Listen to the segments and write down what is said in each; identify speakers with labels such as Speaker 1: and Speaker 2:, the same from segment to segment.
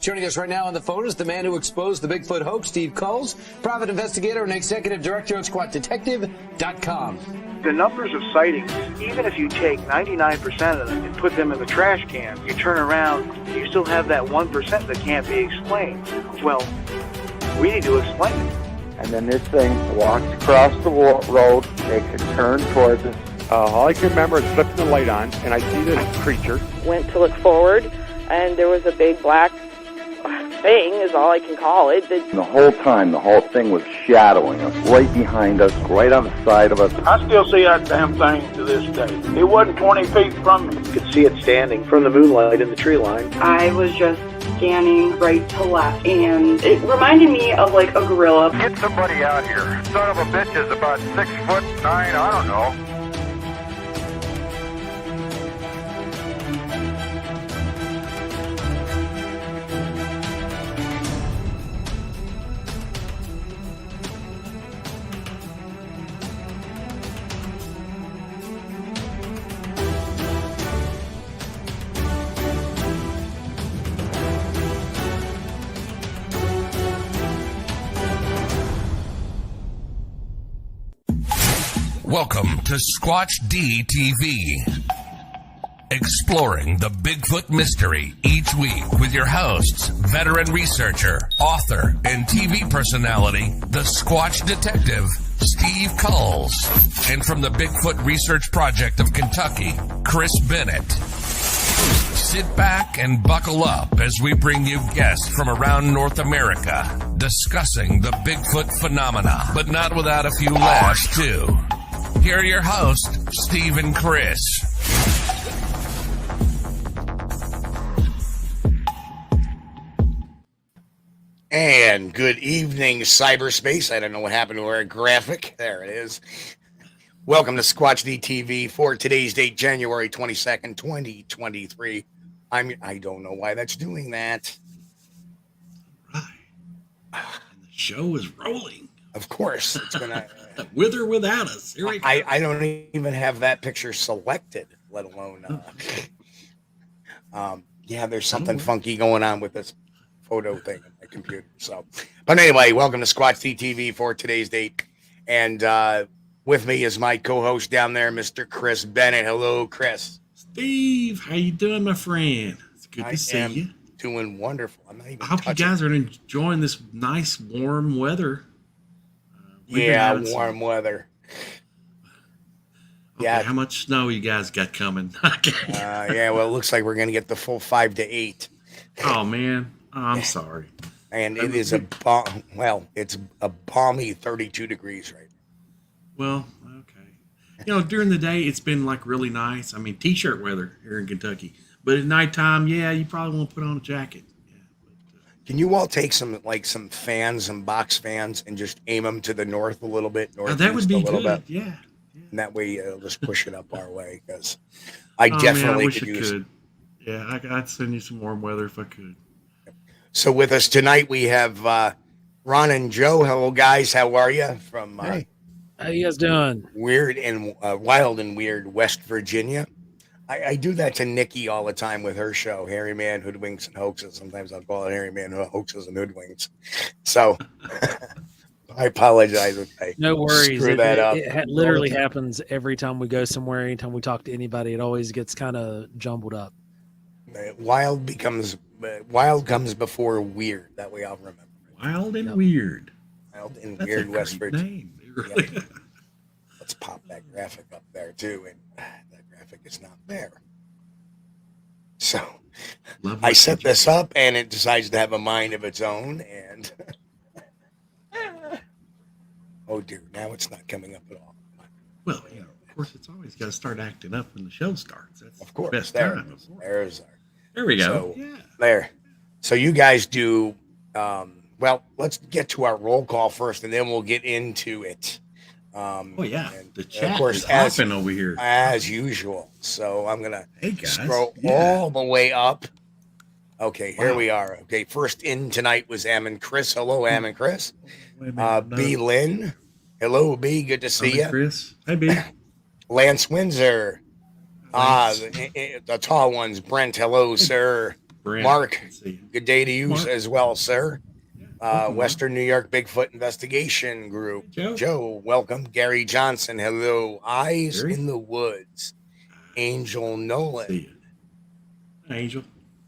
Speaker 1: Joining us right now on the phone is the man who exposed the Bigfoot hoax, Steve Kulls, private investigator and executive director of Squatchdetective.com.
Speaker 2: The numbers of sightings, even if you take 99% of them and put them in the trash can, you turn around, you still have that 1% that can't be explained. Well, we need to explain it.
Speaker 3: And then this thing walks across the road, makes a turn towards us.
Speaker 4: All I can remember is flipping the light on, and I see this creature.
Speaker 5: Went to look forward, and there was a big black thing, is all I can call it.
Speaker 3: The whole time, the whole thing was shadowing us, right behind us, right on the side of us.
Speaker 6: I still see that damn thing to this day. It wasn't 20 feet from me.
Speaker 2: You could see it standing from the moonlight in the tree line.
Speaker 7: I was just scanning right to left, and it reminded me of like a gorilla.
Speaker 8: Get somebody out here. Son of a bitch is about 6'9", I don't know.
Speaker 9: Welcome to Squatch-D TV, exploring the Bigfoot mystery each week with your hosts, veteran researcher, author, and TV personality, the Squatch Detective, Steve Kulls, and from the Bigfoot Research Project of Kentucky, Chris Bennett. Sit back and buckle up as we bring you guests from around North America discussing the Bigfoot phenomena, but not without a few laughs too. Here are your hosts, Steve and Chris.
Speaker 10: And good evening, cyberspace. I don't know what happened to our graphic. There it is. Welcome to Squatch-D TV for today's date, January 22nd, 2023. I don't know why that's doing that.
Speaker 11: Right. And the show is rolling.
Speaker 10: Of course. It's going to...
Speaker 11: With or without us. Here we go.
Speaker 10: I don't even have that picture selected, let alone... yeah, there's something funky going on with this photo thing on my computer. So, but anyway, welcome to Squatch-D TV for today's date. And with me is my co-host down there, Mr. Chris Bennett. Hello, Chris.
Speaker 11: Steve, how you doing, my friend? It's good to see you.
Speaker 10: Doing wonderful. I'm not even
Speaker 11: I hope you guys are enjoying this nice warm weather.
Speaker 10: Yeah, warm weather.
Speaker 11: Okay, yeah. How much snow you guys got coming?
Speaker 10: Yeah, well, it looks like we're going to get the full 5 to 8.
Speaker 11: Oh, man. I'm sorry.
Speaker 10: And it is it's a balmy 32 degrees right now.
Speaker 11: Well, okay. You know, during the day, it's been like really nice. I mean, t-shirt weather here in Kentucky. But at nighttime, yeah, you probably won't put on a jacket.
Speaker 10: Can you all take some fans, some box fans, and just aim them to the north a little bit?
Speaker 11: That would be good. Yeah.
Speaker 10: And that way it'll just push it up our way, because I definitely
Speaker 11: could use it. Yeah, I'd send you some warm weather if I could.
Speaker 10: So with us tonight, we have Ron and Joe. Hello, guys. How are you? From
Speaker 12: hey, how you guys doing?
Speaker 10: Weird and wild and weird West Virginia. I do that to Nikki all the time with her show, Hairy Man, Hoodwinks, and Hoaxes. Sometimes I'll call it Hairy Man, Hoaxes, and Hoodwinks. So I apologize if I
Speaker 12: no worries.
Speaker 10: Screw that up.
Speaker 12: It literally happens every time we go somewhere. Anytime we talk to anybody, it always gets kind of jumbled up.
Speaker 10: Wild comes before weird. That way I'll remember.
Speaker 11: Wild and weird.
Speaker 10: Wild and weird West Virginia.
Speaker 11: Really.
Speaker 10: Yeah. Let's pop that graphic up there too, and that graphic is not there. So I set this up, and it decides to have a mind of its own, and oh dear, now it's not coming up at all.
Speaker 11: Well, you know, of course, it's always got to start acting up when the show starts. That's
Speaker 10: of course
Speaker 11: the best
Speaker 10: there
Speaker 11: time.
Speaker 10: There
Speaker 11: we go.
Speaker 10: So,
Speaker 11: yeah.
Speaker 10: There. So you guys do. Well, let's get to our roll call first, and then we'll get into it.
Speaker 11: The chat
Speaker 10: of course,
Speaker 11: is hopping over here
Speaker 10: as usual. So I'm gonna scroll all the way up. Okay, here we are. Okay, first in tonight was Am Chris. Hello, Am Chris. B Lynn. Hello, B. Good to see you,
Speaker 11: Chris. Hey, B.
Speaker 10: Lance Windsor. The tall ones. Brent. Hello, sir.
Speaker 11: Brent,
Speaker 10: Mark,
Speaker 11: let's see.
Speaker 10: good day to you
Speaker 11: Mark.
Speaker 10: as well, sir.
Speaker 11: Welcome,
Speaker 10: Western New York Bigfoot Investigation Group.
Speaker 11: Joe.
Speaker 10: Joe, welcome. Gary Johnson, hello. Eyes
Speaker 11: Gary?
Speaker 10: in the Woods. Angel Nolan.
Speaker 11: See you. Angel.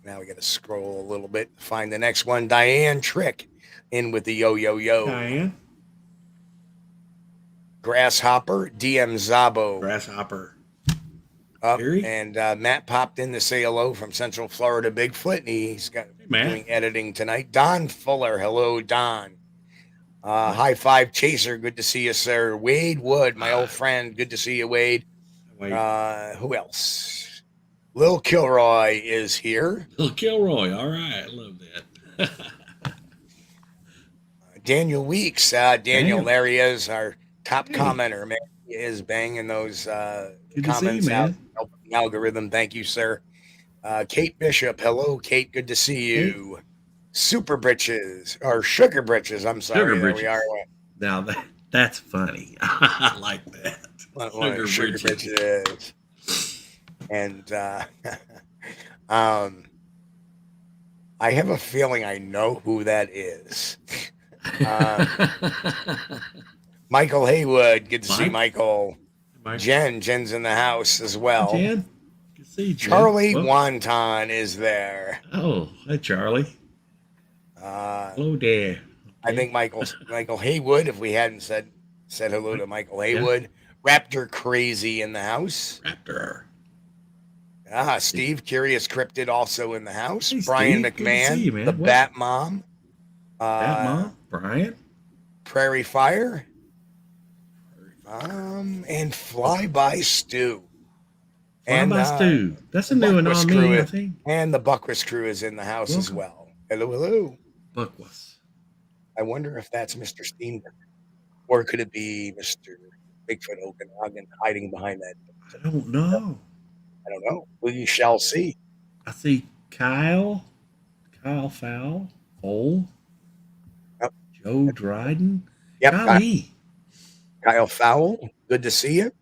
Speaker 10: Now we got to scroll a little bit to find the next one. Diane Trick in with the yo.
Speaker 11: Diane.
Speaker 10: Grasshopper, DM Zabo.
Speaker 11: Grasshopper.
Speaker 10: Up.
Speaker 11: Gary?
Speaker 10: And Matt popped in to say hello from Central Florida Bigfoot, and he's got doing editing tonight. Don Fuller, hello, Don. High Five Chaser, good to see you, sir. Wade Wood, my old friend, good to see you, Wade. Who else? Lil Kilroy is here.
Speaker 11: Lil Kilroy, all right, I love that.
Speaker 10: Daniel Weeks, Daniel, there he is, our top commenter, man. He is banging those comments out, helping the algorithm. Thank you, sir. Kate Bishop, hello, Kate, good to see you. Super Britches, or Sugar Britches, I'm sorry.
Speaker 11: Sugar
Speaker 10: there
Speaker 11: Britches.
Speaker 10: we are.
Speaker 11: Now that's funny. I like that.
Speaker 10: Sugar Britches. And I have a feeling I know who that is. Michael Haywood, good to see Michael. Jen's in the house as well.
Speaker 11: Jen, good to see you, Jen.
Speaker 10: Charlie Wanton is there.
Speaker 11: Oh, hi Charlie. Hello there.
Speaker 10: I think Michael Haywood, if we hadn't said hello to Michael Haywood. Raptor Crazy in the house.
Speaker 11: Raptor.
Speaker 10: Steve Curious Cryptid also in the house.
Speaker 11: Hey,
Speaker 10: Brian
Speaker 11: Steve, good to see
Speaker 10: McMahon,
Speaker 11: you, man.
Speaker 10: the
Speaker 11: What?
Speaker 10: Bat Mom.
Speaker 11: Brian.
Speaker 10: Prairie Fire. And Flyby Stew.
Speaker 11: Flyby Stew. That's a new one on me, I think.
Speaker 10: And the Buckwist crew is in the house as well. Hello.
Speaker 11: Buckwist.
Speaker 10: I wonder if that's Mr. Steenberg. Or could it be Mr. Bigfoot Okanagan hiding behind that?
Speaker 11: I don't know.
Speaker 10: We shall see.
Speaker 11: I see Kyle Fowl, Cole, Joe Dryden.
Speaker 10: Yep. Kyle Fowl, good to see you.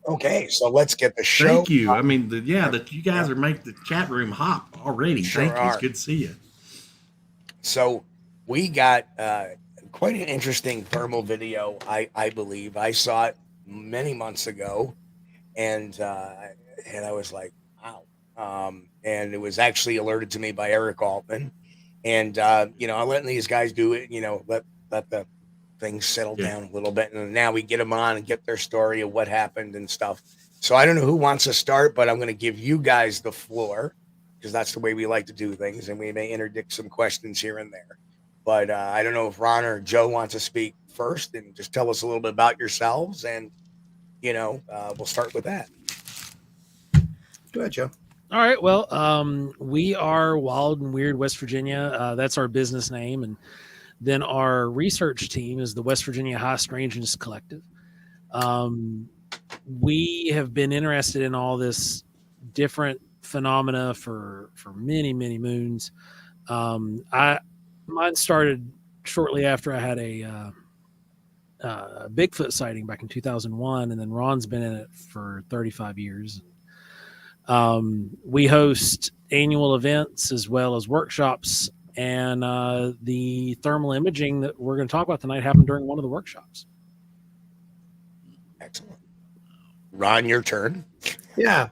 Speaker 10: Okay, so let's get the show.
Speaker 11: Thank you. I mean, that you guys are making the chat room hop already.
Speaker 10: Sure
Speaker 11: Thank you. It's
Speaker 10: are.
Speaker 11: good to see you.
Speaker 10: So we got quite an interesting thermal video, I believe. I saw it many months ago, and I was like, wow. And it was actually alerted to me by Eric Altman. And, I'm letting these guys do it, let the things settle down a little bit. And now we get them on and get their story of what happened and stuff. So I don't know who wants to start, but I'm going to give you guys the floor because that's the way we like to do things. And we may interdict some questions here and there. But I don't know if Ron or Joe wants to speak first and just tell us a little bit about yourselves. And, we'll start with that. Go ahead, Joe.
Speaker 12: All right. Well, we are Wild and Weird West Virginia. That's our business name. And then our research team is the West Virginia High Strangeness Collective. We have been interested in all this different phenomena for many, many moons. Mine started shortly after I had a Bigfoot sighting back in 2001, and then Ron's been in it for 35 years. We host annual events as well as workshops, and the thermal imaging that we're going to talk about tonight happened during one of the workshops.
Speaker 10: Excellent. Ron, your turn.
Speaker 13: Yeah,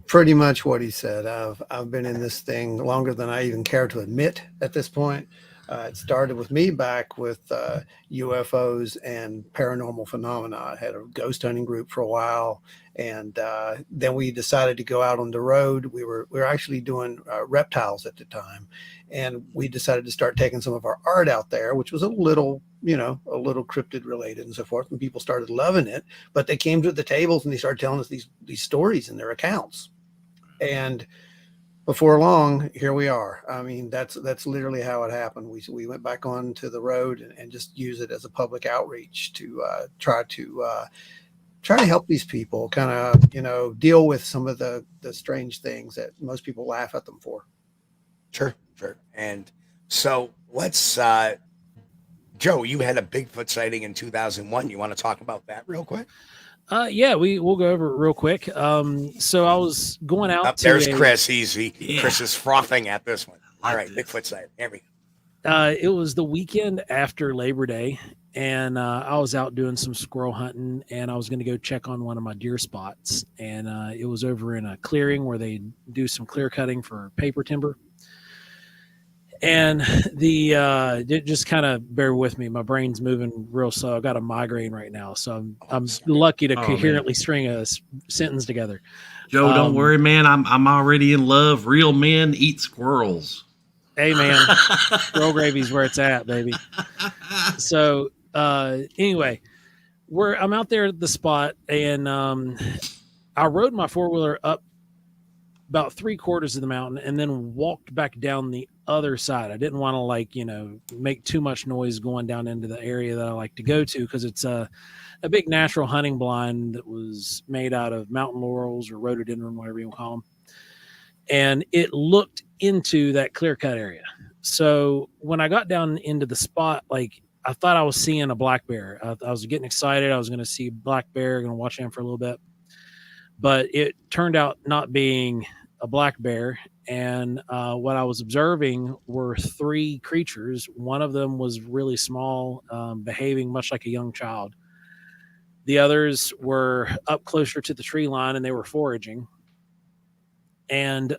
Speaker 13: pretty much what he said. I've been in this thing longer than I even care to admit at this point. It started with me back with UFOs and paranormal phenomena. I had a ghost hunting group for a while, and then we decided to go out on the road. We were actually doing reptiles at the time, and we decided to start taking some of our art out there, which was a little cryptid related and so forth. And people started loving it, but they came to the tables and they started telling us these stories in their accounts, and before long, here we are. I mean, that's literally how it happened. We went back on to the road and just use it as a public outreach to try to help these people kind of, deal with some of the strange things that most people laugh at them for.
Speaker 10: Sure. And so let's, Joe, you had a Bigfoot sighting in 2001. You want to talk about that real quick?
Speaker 12: Yeah, we'll go over it real quick. So I was going out.
Speaker 10: There's Chris. Chris is frothing at this one. All right, Bigfoot side. There we
Speaker 12: go. It was the weekend after Labor Day, and I was out doing some squirrel hunting, and I was going to go check on one of my deer spots, and it was over in a clearing where they do some clear cutting for paper timber. And just kind of bear with me. My brain's moving real slow. I got a migraine right now, so I'm lucky to coherently string a sentence together.
Speaker 11: Joe, don't worry, man. I'm already in love. Real men eat squirrels.
Speaker 12: Hey, man, squirrel gravy's where it's at, baby. So anyway, I'm out there at the spot, and I rode my four-wheeler up about 3/4 of the mountain and then walked back down the other side. I didn't want to make too much noise going down into the area that I like to go to, because it's a big natural hunting blind that was made out of mountain laurels or rhododendron, whatever you want to call them. And it looked into that clear cut area. So when I got down into the spot, I thought I was seeing a black bear. I was getting excited. I was going to see black bear, going to watch him for a little bit, but it turned out not being a black bear. And what I was observing were 3 creatures. One of them was really small, behaving much like a young child. The others were up closer to the tree line, and they were foraging. And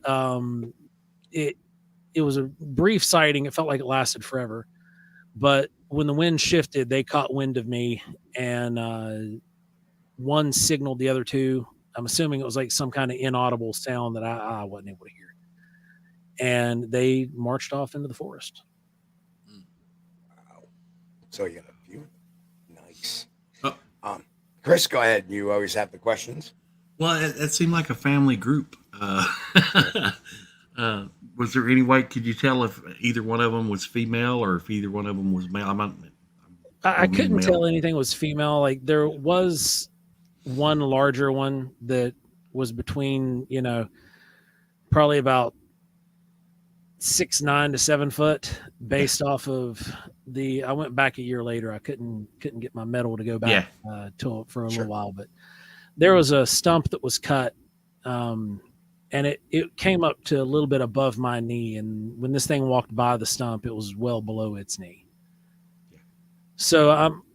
Speaker 12: it was a brief sighting. It felt like it lasted forever. But when the wind shifted, they caught wind of me, and one signaled the other 2. I'm assuming it was like some kind of inaudible sound that I wasn't able to hear. And they marched off into the forest.
Speaker 10: Wow. So you got a view. Nice. Chris, go ahead. You always have the questions.
Speaker 11: Well, it seemed like a family group. Was there any way, could you tell if either one of them was female or if either one of them was male?
Speaker 12: I couldn't tell anything was female. There was one larger one that was between, probably about 6'9" to 7 foot, based off of I went back a year later. I couldn't get my medal to go back for a little while, but there was a stump that was cut, and it came up to a little bit above my knee. And when this thing walked by the stump, it was well below its knee. So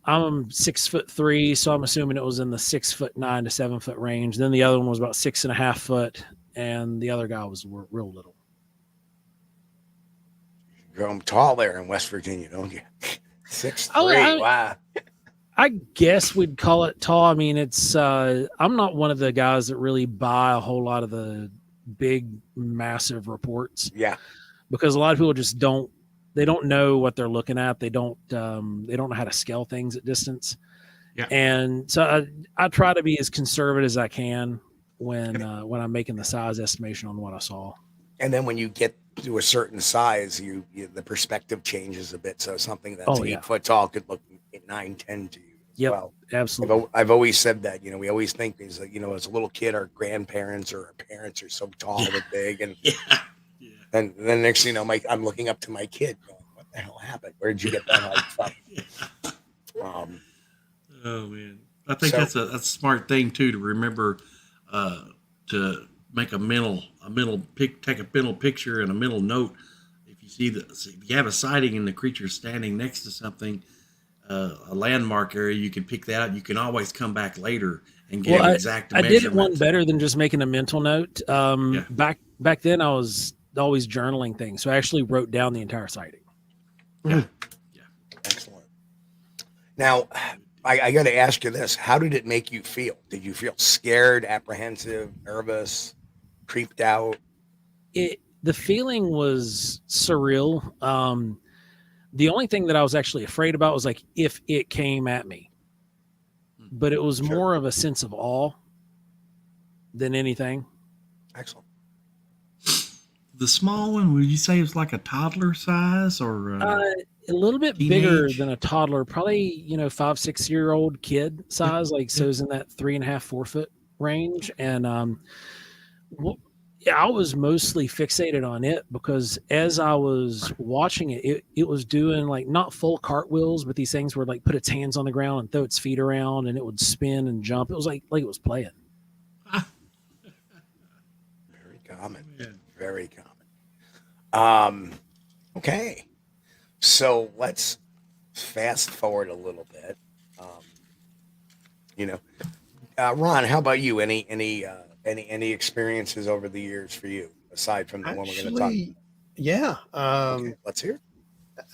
Speaker 12: I'm 6'3", so I'm assuming it was in the 6'9" to 7 foot range. Then the other one was about 6.5 foot, and the other guy was real little.
Speaker 10: You grow them tall there in West Virginia, don't you? 6'3". Wow.
Speaker 12: I guess we'd call it tall. I mean, it's I'm not one of the guys that really buy a whole lot of the big, massive reports.
Speaker 10: Yeah,
Speaker 12: because a lot of people just don't know what they're looking at. They don't know how to scale things at distance.
Speaker 11: Yeah.
Speaker 12: And so I try to be as conservative as I can when I'm making the size estimation on what I saw.
Speaker 10: And then when you get to a certain size, the perspective changes a bit. So something that's 8 foot tall could look 9, 10 to you.
Speaker 12: Yep,
Speaker 10: well,
Speaker 12: absolutely.
Speaker 10: I've always said that, we always think is like, as a little kid, our grandparents or our parents are so tall and big, and and then next thing you know, I'm looking up to my kid going, what the hell happened? Where did you get that height from?
Speaker 11: Oh man, I think that's a smart thing too, to remember to make a mental take a mental picture and a mental note. If you have a sighting and the creature standing next to something, a landmark area, you can pick that out. You can always come back later and get exact measurements.
Speaker 12: I did one better than just making a mental note. Back then I was always journaling things, so I actually wrote down the entire sighting.
Speaker 11: Yeah.
Speaker 10: Excellent. Now, I got to ask you this: how did it make you feel? Did you feel scared, apprehensive, nervous, creeped out?
Speaker 12: The feeling was surreal. The only thing that I was actually afraid about was if it came at me, but it was more of a sense of awe than anything.
Speaker 10: Excellent.
Speaker 11: The small one, would you say it was like a toddler size, or
Speaker 12: a little bit bigger than a toddler? Probably 5, 6 year old kid size. So it was in that 3.5, 4 foot range, and I was mostly fixated on it because as I was watching it, it was doing like not full cartwheels, but these things where like put its hands on the ground and throw its feet around and it would spin and jump. It was like it was playing.
Speaker 10: Very common. Very common. Okay. So let's fast forward a little bit. Ron, how about you? Any experiences over the years for you aside from the one we're going to talk about?
Speaker 13: Yeah.
Speaker 10: Okay, let's hear it.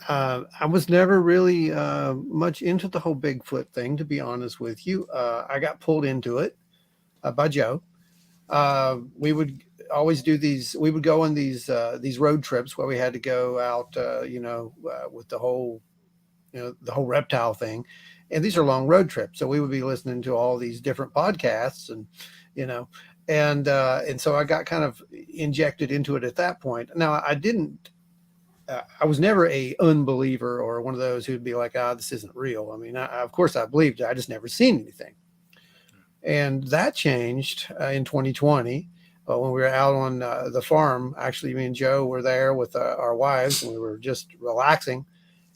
Speaker 13: I was never really much into the whole Bigfoot thing, to be honest with you. I got pulled into it by Joe. We would always do these. We would go on these road trips where we had to go out, with the whole reptile thing. And these are long road trips. So we would be listening to all these different podcasts and so I got kind of injected into it at that point. Now I was never a unbeliever or one of those who'd be like, this isn't real. I mean, of course I believed it. I just never seen anything. And that changed in 2020 when we were out on the farm. Actually, me and Joe were there with our wives, and we were just relaxing.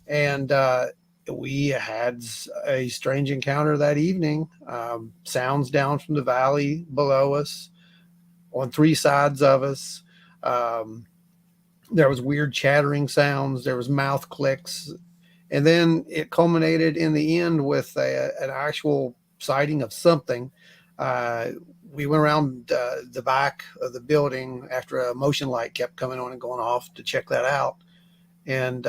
Speaker 13: And we had a strange encounter that evening. Sounds down from the valley below us, on 3 sides of us. There was weird chattering sounds. There was mouth clicks. And then it culminated in the end with an actual sighting of something. We went around the back of the building after a motion light kept coming on and going off to check that out. And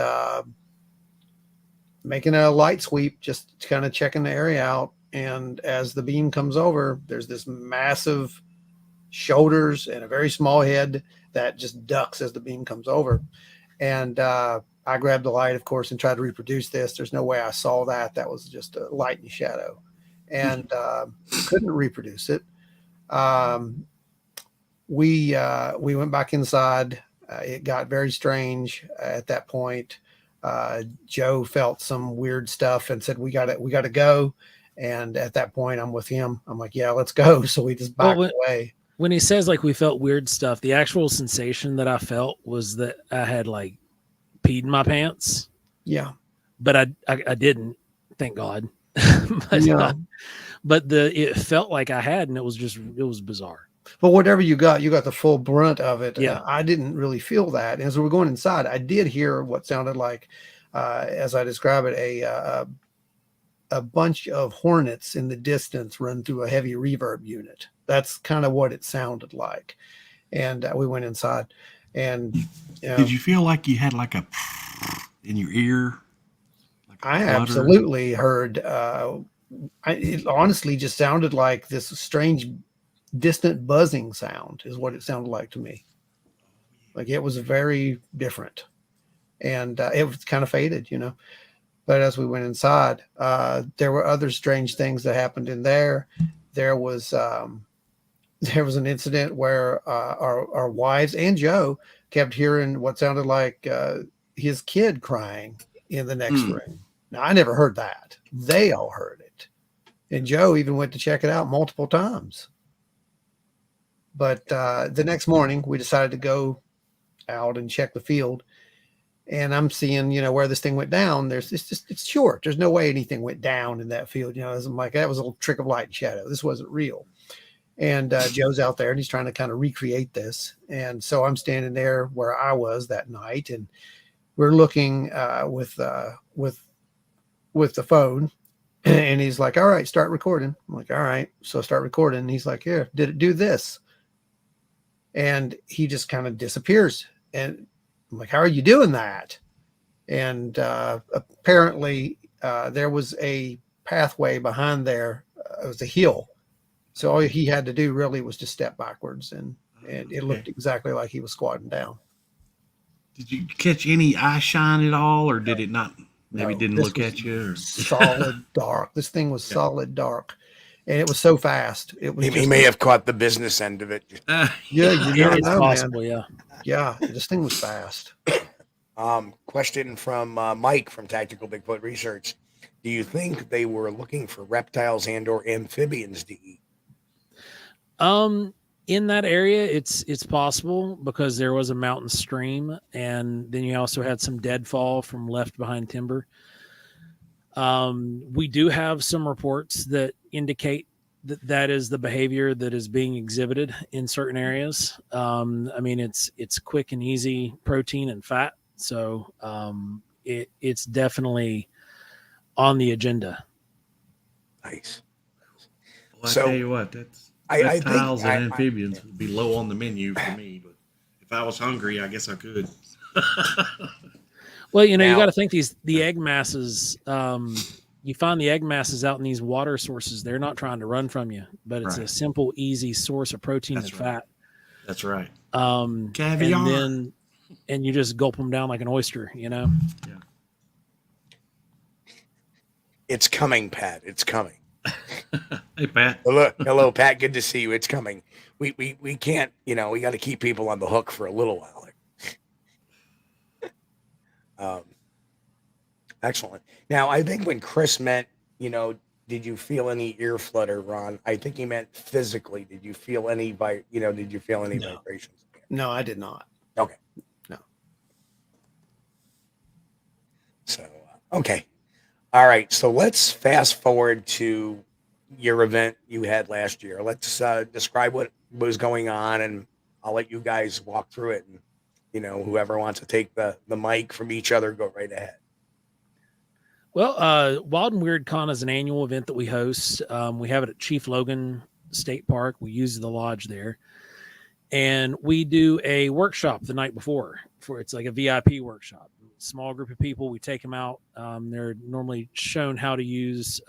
Speaker 13: making a light sweep, just kind of checking the area out. And as the beam comes over, there's this massive shoulders and a very small head that just ducks as the beam comes over. And I grabbed the light, of course, and tried to reproduce this. There's no way I saw that. That was just a light and shadow. And couldn't reproduce it. We went back inside. It got very strange at that point. Joe felt some weird stuff and said, we gotta go. And at that point I'm with him. I'm like, yeah, let's go. So we just backed away.
Speaker 12: When he says like we felt weird stuff, the actual sensation that I felt was that I had like peed in my pants.
Speaker 13: Yeah.
Speaker 12: But I didn't, thank God. But it felt like I had, and it was bizarre.
Speaker 13: But whatever you got the full brunt of it.
Speaker 12: Yeah.
Speaker 13: I didn't really feel that. As we were going inside, I did hear what sounded like, as I describe it, a bunch of hornets in the distance run through a heavy reverb unit. That's kind of what it sounded like. And we went inside. And
Speaker 11: did you feel like you had like a in your ear? Like
Speaker 13: I absolutely heard. It honestly just sounded like this strange, distant buzzing sound is what it sounded like to me. Like it was very different, and it was kind of faded, But as we went inside, there were other strange things that happened in there. There was an incident where our wives and Joe kept hearing what sounded like his kid crying in the next room. Now, I never heard that. They all heard it. And Joe even went to check it out multiple times. But the next morning, we decided to go out and check the field. And I'm seeing, where this thing went down. It's short. There's no way anything went down in that field. I'm like, that was a little trick of light and shadow. This wasn't real. And Joe's out there and he's trying to kind of recreate this. And so I'm standing there where I was that night, and we're looking with the phone, and he's like, all right, start recording. I'm like, all right. So start recording. And he's like, here, did it do this? And he just kind of disappears. And I'm like, how are you doing that? And apparently there was a pathway behind there. It was a hill. So all he had to do really was just step backwards, and it looked exactly like he was squatting down.
Speaker 11: Did you catch any eye shine at all, or did it not? Maybe
Speaker 13: No,
Speaker 11: didn't look at you. Or...
Speaker 13: Solid dark. This thing was solid dark, and it was so fast. It was.
Speaker 10: He may have caught the business end of it.
Speaker 13: Yeah, you never
Speaker 12: it's
Speaker 13: know,
Speaker 12: possible,
Speaker 13: man. Yeah. This thing was fast.
Speaker 10: Question from Mike from Tactical Bigfoot Research. Do you think they were looking for reptiles and or amphibians to eat?
Speaker 12: In that area, it's possible because there was a mountain stream, and then you also had some deadfall from left behind timber. We do have some reports that indicate that is the behavior that is being exhibited in certain areas. I mean, it's quick and easy protein and fat, so it's definitely on the agenda.
Speaker 10: Nice.
Speaker 11: Well, I tell you what, reptiles and amphibians would be low on the menu for me, but if I was hungry, I guess I could.
Speaker 12: Well, you got to think the egg masses. You find the egg masses out in these water sources. They're not trying to run from you, but it's a simple, easy source of protein and fat.
Speaker 11: That's right.
Speaker 12: Caviar. And you just gulp them down like an oyster. Yeah.
Speaker 10: It's coming, Pat. It's coming.
Speaker 11: Hey, Pat.
Speaker 10: Hello, Pat. Good to see you. It's coming. We can't, we got to keep people on the hook for a little while. Excellent. Now, I think when Chris meant, did you feel any ear flutter, Ron? I think he meant physically. Did you feel any vibrations?
Speaker 13: No, I did not.
Speaker 10: Okay.
Speaker 13: No.
Speaker 10: So, okay. All right. So let's fast forward to your event you had last year. Let's describe what was going on, and I'll let you guys walk through it. And, whoever wants to take the mic from each other, go right ahead.
Speaker 12: Well, Wild and Weird Con is an annual event that we host. We have it at Chief Logan State Park. We use the lodge there. And we do a workshop the night before. It's like a VIP workshop. Small group of people, we take them out. They're normally shown how to use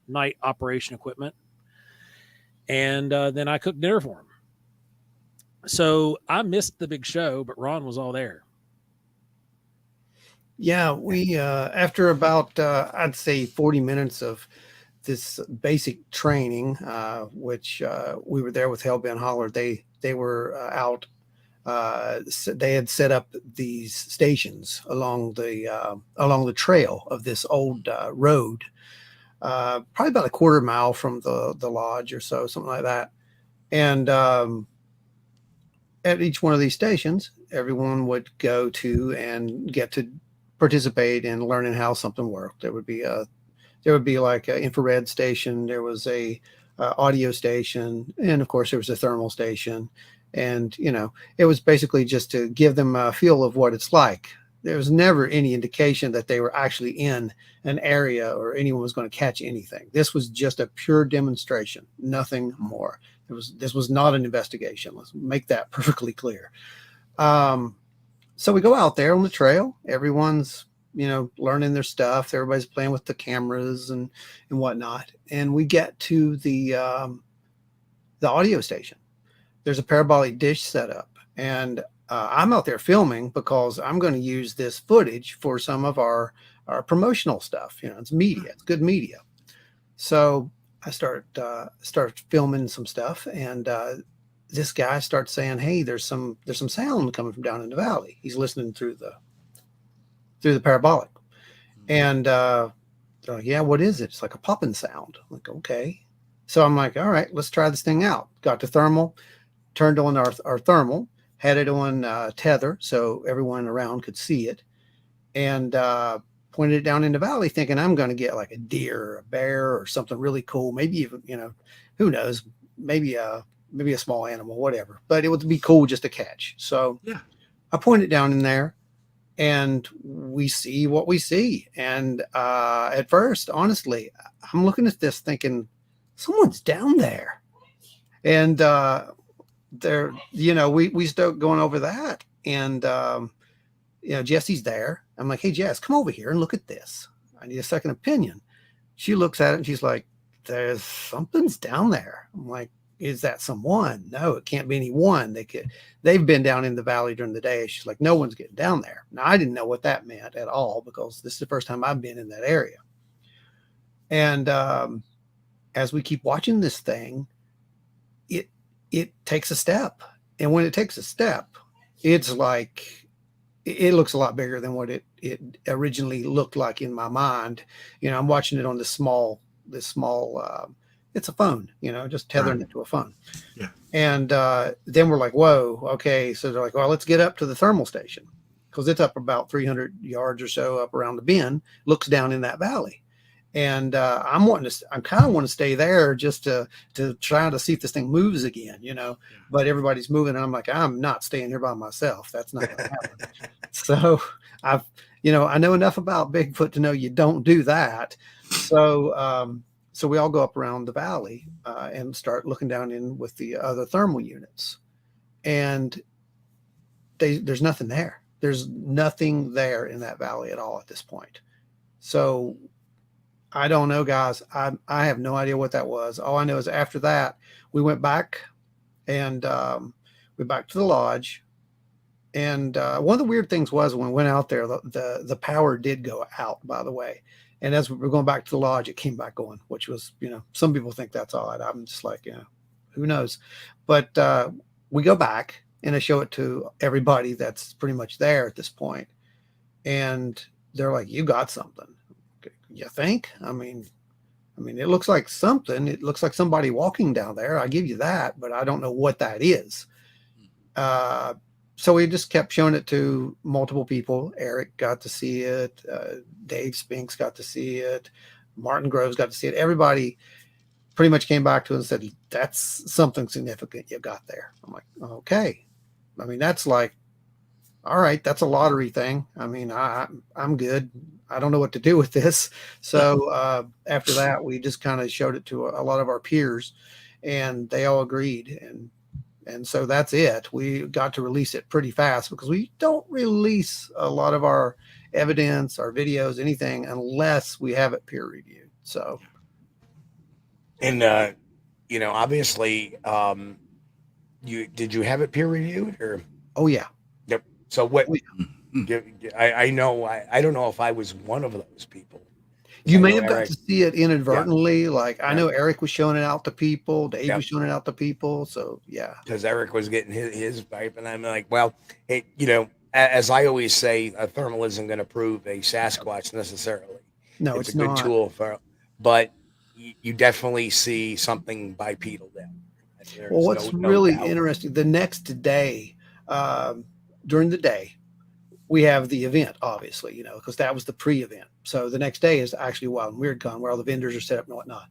Speaker 12: night operation equipment. And then I cook dinner for them. So I missed the big show, but Ron was all there.
Speaker 13: Yeah, we after about I'd say 40 minutes of this basic training, which we were there with Hellbent Holler. They were out. They had set up these stations along the trail of this old road, probably about a quarter mile from the lodge or so, something like that. And at each one of these stations, everyone would go to and get to participate in learning how something worked. There would be like an infrared station. There was a audio station, and of course there was a thermal station. And it was basically just to give them a feel of what it's like. There was never any indication that they were actually in an area or anyone was going to catch anything. This was just a pure demonstration, nothing more. This was not an investigation. Let's make that perfectly clear. So we go out there on the trail. Everyone's, learning their stuff. Everybody's playing with the cameras and whatnot. And we get to the audio station. There's a parabolic dish set up, and I'm out there filming because I'm going to use this footage for some of our promotional stuff. It's media. It's good media. So I start filming some stuff, and this guy starts saying, "Hey, there's some sound coming from down in the valley." He's listening through the parabolic, and they're like, "Yeah, what is it?" It's like a popping sound. I'm like, okay. So I'm like, all right, let's try this thing out. Got to thermal, turned on our thermal, had it on tether so everyone around could see it, and pointed it down in the valley, thinking I'm going to get like a deer or a bear or something really cool. Maybe even, who knows, maybe a small animal, whatever. But it would be cool just to catch. So yeah, I point it down in there, and we see what we see. And at first, honestly, I'm looking at this thinking, someone's down there. And there, we start going over that. And, Jesse's there. I'm like, hey, Jess, come over here and look at this. I need a second opinion. She looks at it and she's like, there's something's down there. I'm like, is that someone? No, it can't be anyone. They've been down in the valley during the day. She's like, no one's getting down there. Now, I didn't know what that meant at all because this is the first time I've been in that area. And as we keep watching this thing, it takes a step. And when it takes a step, it's like, it looks a lot bigger than what it originally looked like in my mind. I'm watching it on this small it's a phone, just tethering it to a phone.
Speaker 11: Yeah.
Speaker 13: And then we're like, whoa, okay. So they're like, well, let's get up to the thermal station because it's up about 300 yards or so up around the bend, looks down in that valley. And I'm kind of want to stay there just to try to see if this thing moves again, but everybody's moving. And I'm like, I'm not staying here by myself. That's not going to happen. So I know enough about Bigfoot to know you don't do that. So, so we all go up around the valley and start looking down in with the other thermal units, and there's nothing there. There's nothing there in that valley at all at this point. So I don't know, guys. I have no idea what that was. All I know is after that, we went back and we back to the lodge. And one of the weird things was when we went out there, the power did go out, by the way. And as we were going back to the lodge, it came back on, which was, some people think that's odd. I'm just like, who knows? But we go back and I show it to everybody that's pretty much there at this point. And they're like, you got something. You think? I mean, it looks like something. It looks like somebody walking down there. I give you that, but I don't know what that is. So we just kept showing it to multiple people. Eric got to see it. Dave Spinks got to see it. Martin Groves got to see it. Everybody pretty much came back to us and said, that's something significant you got there. I'm like, okay. I mean, that's like, all right, that's a lottery thing. I mean, I'm good. I don't know what to do with this. So after that, we just kind of showed it to a lot of our peers and they all agreed. And so that's it. We got to release it pretty fast because we don't release a lot of our evidence, our videos, anything, unless we have it peer reviewed. So.
Speaker 10: And, obviously, did you have it peer reviewed or?
Speaker 13: Oh yeah.
Speaker 10: Yep. So what,
Speaker 13: oh, yeah.
Speaker 10: I know, I don't know if I was one of those people.
Speaker 13: You may have got to see it inadvertently. Yeah. Like I know Eric was showing it out to people. Dave was showing it out to people. So yeah.
Speaker 10: Because Eric was getting his pipe, and I'm like, well, hey, as I always say, a thermal isn't going to prove a Sasquatch necessarily.
Speaker 13: No,
Speaker 10: it's a good tool for, but you definitely see something bipedal down there.
Speaker 13: Well, what's really interesting, the next day, during the day, we have the event, obviously, because that was the pre-event. So the next day is actually Wild and Weird Con, where all the vendors are set up and whatnot.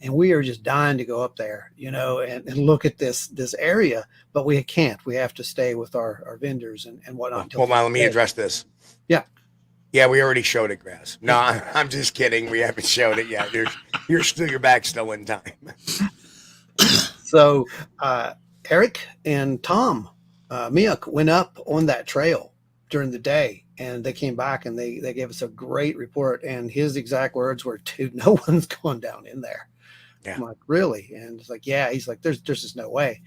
Speaker 13: And we are just dying to go up there, and look at this area, but we can't. We have to stay with our vendors and whatnot.
Speaker 10: Hold on, let me address this.
Speaker 13: Yeah.
Speaker 10: Yeah, we already showed it, Grass. No, I'm just kidding. We haven't showed it yet. Your back's still in time.
Speaker 13: So Eric and Tom Miuk went up on that trail during the day, and they came back and they gave us a great report. And his exact words were, "Dude, no one's going down in there." Yeah. I'm like, really? And it's like, yeah. He's like, there's just no way.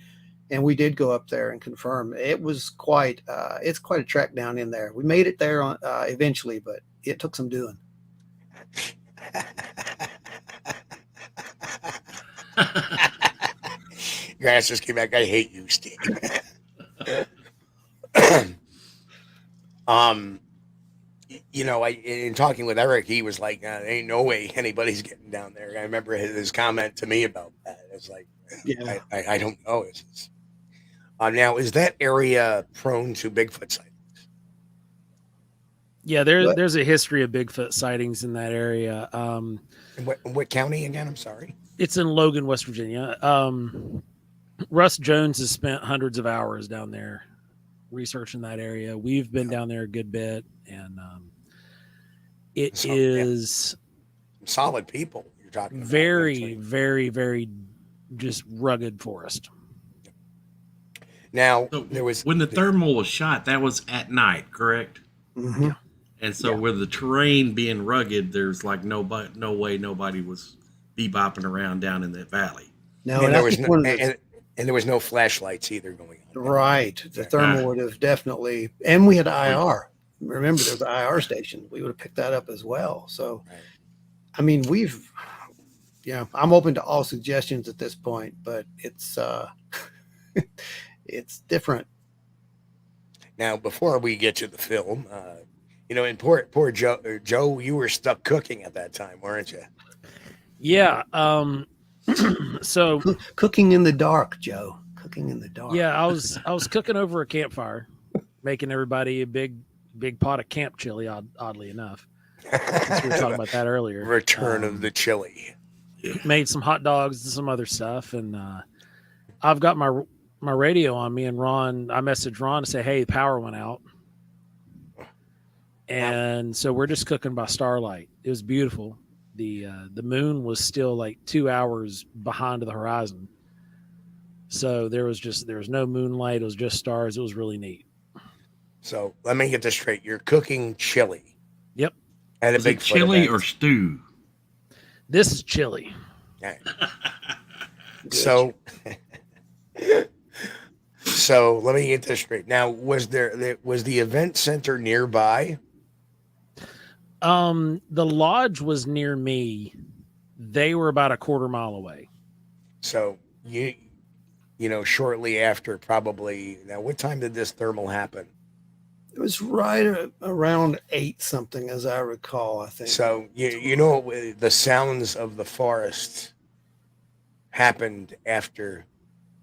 Speaker 13: And we did go up there and confirm. It was quite it's quite a trek down in there. We made it there on eventually, but it took some doing.
Speaker 10: Grass just came back. I hate you, Steve. In talking with Eric, he was like, there ain't no way anybody's getting down there. I remember his comment to me about that. It's like, yeah. I don't know. Now, is that area prone to Bigfoot sightings?
Speaker 12: Yeah, there's a history of Bigfoot sightings in that area.
Speaker 10: What county again? I'm sorry.
Speaker 12: It's in Logan, West Virginia. Russ Jones has spent hundreds of hours down there researching that area. We've been down there a good bit, and it is
Speaker 10: solid people you're talking about.
Speaker 12: Very, very, very just rugged forest.
Speaker 10: Now,
Speaker 11: so
Speaker 10: there was
Speaker 11: when the thermal was shot, that was at night, correct?
Speaker 13: Mm-hmm.
Speaker 12: Yeah.
Speaker 11: And so with the terrain being rugged, there's like no way nobody was bebopping around down in that valley.
Speaker 13: No,
Speaker 10: and there was no flashlights either going on.
Speaker 13: Right. The thermal would have definitely, and we had IR. Remember, there's an IR station. We would have picked that up as well. So, right. I mean, I'm open to all suggestions at this point, but it's it's different.
Speaker 10: Now, before we get to the film, and poor Joe, you were stuck cooking at that time, weren't you?
Speaker 12: Yeah. So
Speaker 13: cooking in the dark, Joe. Cooking in the dark.
Speaker 12: Yeah, I was cooking over a campfire, making everybody a big pot of camp chili. Oddly enough, since we were talking about that earlier.
Speaker 10: Return of the chili.
Speaker 12: Made some hot dogs and some other stuff, and I've got my radio on me. And Ron, I messaged Ron to say, "Hey, the power went out," and so we're just cooking by starlight. It was beautiful. The moon was still like 2 hours behind the horizon. So there was no moonlight. It was just stars. It was really neat.
Speaker 10: So let me get this straight. You're cooking chili.
Speaker 12: Yep.
Speaker 10: At a big
Speaker 11: chili
Speaker 10: event.
Speaker 11: or stew?
Speaker 12: This is chili.
Speaker 10: Okay. So let me get this straight. Now, was the event center nearby?
Speaker 12: The lodge was near me. They were about a quarter mile away.
Speaker 10: So you know, shortly after, probably. Now, what time did this thermal happen?
Speaker 13: It was right around 8 something, as I recall, I think.
Speaker 10: So, you know, the sounds of the forest happened after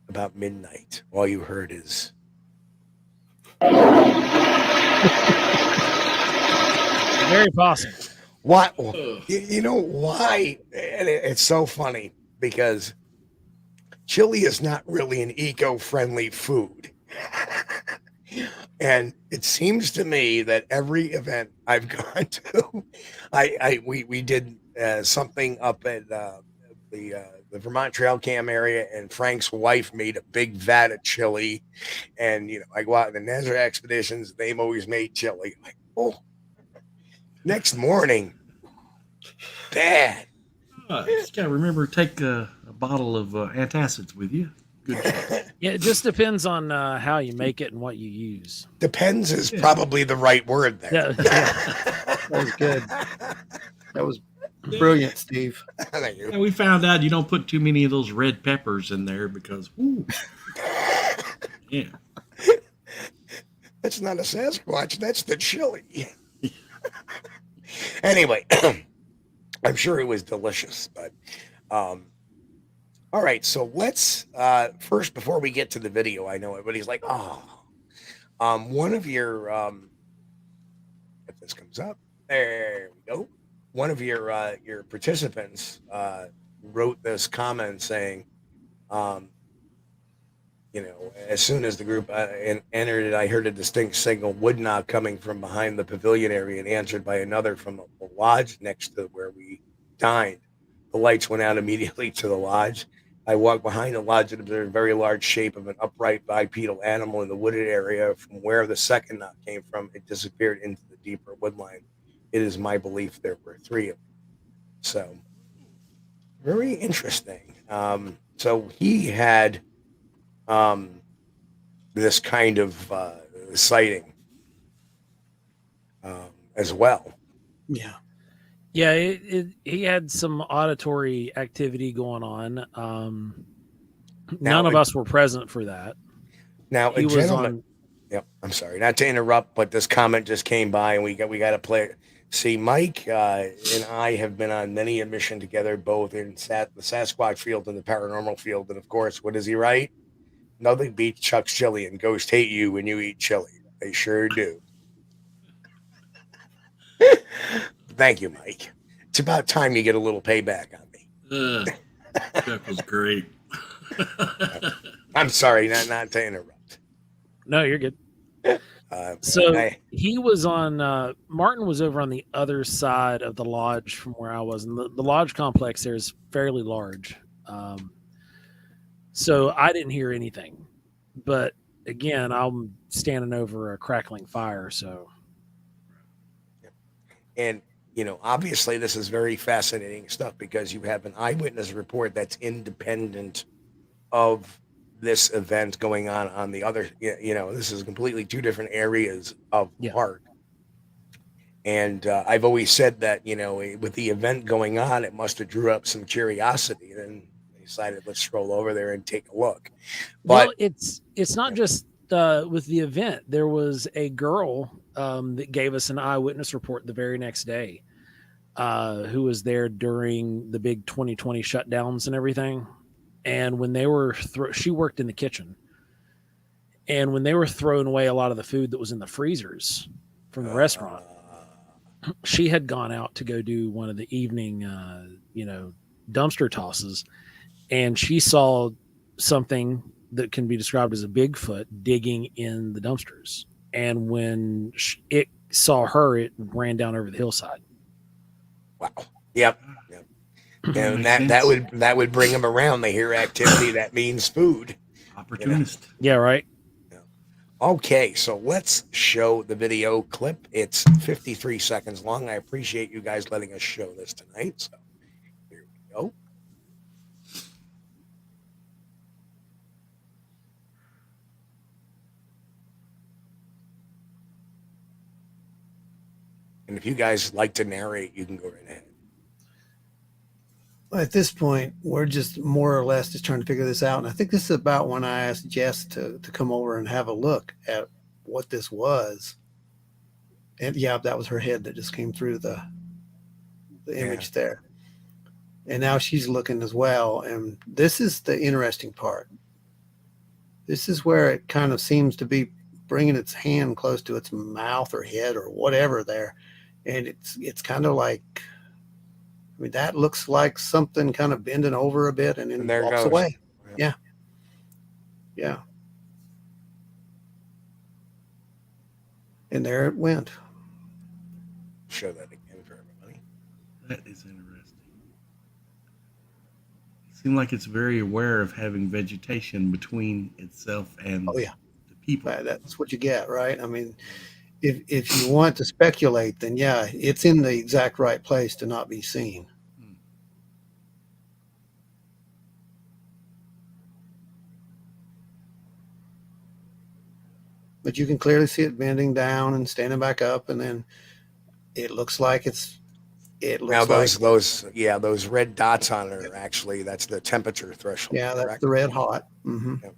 Speaker 10: about midnight. All you heard is...
Speaker 12: Very possible.
Speaker 10: What? You know why? And it's so funny because... chili is not really an eco-friendly food. And it seems to me that every event I've gone to, we did something up at the Vermont Trail Cam area, and Frank's wife made a big vat of chili. And, you know, I go out in the desert expeditions, they've always made chili. Like, oh, next morning, bad.
Speaker 11: Just gotta remember to take a bottle of antacids with you. Good.
Speaker 12: Yeah, it just depends on how you make it and what you use.
Speaker 10: Depends is probably the right word there.
Speaker 12: Yeah.
Speaker 13: That was good. That was brilliant, Steve.
Speaker 10: Thank you.
Speaker 11: And we found out you don't put too many of those red peppers in there because, ooh. Yeah.
Speaker 10: That's not a Sasquatch. That's the chili. Anyway, I'm sure it was delicious, but all right. So let's first, before we get to the video, I know everybody's like, one of your if this comes up, there we go. One of your participants wrote this comment saying, you know, as soon as the group entered it, I heard a distinct signal, wood knock coming from behind the pavilion area and answered by another from the lodge next to where we dined. The lights went out immediately to the lodge. I walked behind the lodge and observed a very large shape of an upright bipedal animal in the wooded area. From where the second knock came from, it disappeared into the deeper woodline. It is my belief there were 3 of them. So, very interesting. So he had this kind of sighting as well.
Speaker 13: Yeah.
Speaker 12: Yeah, he had some auditory activity going on. None of us were present for that.
Speaker 10: Now,
Speaker 12: he was on.
Speaker 10: Yep, I'm sorry, not to interrupt, but this comment just came by, and we got to play it. See, Mike and I have been on many a mission together, both in the Sasquatch field and the paranormal field, and of course, what does he write? Nothing beats Chuck's chili, and ghosts hate you when you eat chili. They sure do. Thank you, Mike. It's about time you get a little payback on me.
Speaker 11: That was great.
Speaker 10: I'm sorry, not to interrupt.
Speaker 12: No, you're good. He was on. Martin was over on the other side of the lodge from where I was, and the lodge complex there is fairly large. So I didn't hear anything, but again, I'm standing over a crackling fire. So,
Speaker 10: and you know, obviously, this is very fascinating stuff because you have an eyewitness report that's independent of this event going on the other. You know, this is completely 2 different areas of the park. And I've always said that, you know, with the event going on, it must have drew up some curiosity. And then they decided, let's stroll over there and take a look. But
Speaker 12: well, it's not just with the event. There was a girl that gave us an eyewitness report the very next day. who was there during the big 2020 shutdowns and everything. And when they were, she worked in the kitchen. And when they were throwing away a lot of the food that was in the freezers from the restaurant, she had gone out to go do one of the evening, dumpster tosses. And she saw something that can be described as a Bigfoot digging in the dumpsters. And when it saw her, it ran down over the hillside.
Speaker 10: Wow. Yep. And that would bring them around. They hear activity, that means food.
Speaker 11: Opportunist.
Speaker 12: Yeah, right.
Speaker 10: Okay, so let's show the video clip. It's 53 seconds long. I appreciate you guys letting us show this tonight. So here we go. And if you guys like to narrate, you can go right ahead.
Speaker 13: At this point, we're just more or less just trying to figure this out. And I think this is about when I asked Jess to come over and have a look at what this was. And yeah, that was her head that just came through the image there. And now she's looking as well. And this is the interesting part. This is where it kind of seems to be bringing its hand close to its mouth or head or whatever there. And it's kind of like, I mean, that looks like something kind of bending over a bit and then walks away. Yeah. Yeah. And there it went.
Speaker 10: Show that again for everybody.
Speaker 11: That is interesting. It seems like it's very aware of having vegetation between itself and the people.
Speaker 13: That's what you get, right? I mean, if you want to speculate, then yeah, it's in the exact right place to not be seen. But you can clearly see it bending down and standing back up, and then it looks like those
Speaker 10: red dots on it are actually, that's the temperature threshold.
Speaker 13: Yeah, that's the red hot. Mm-hmm. Yep.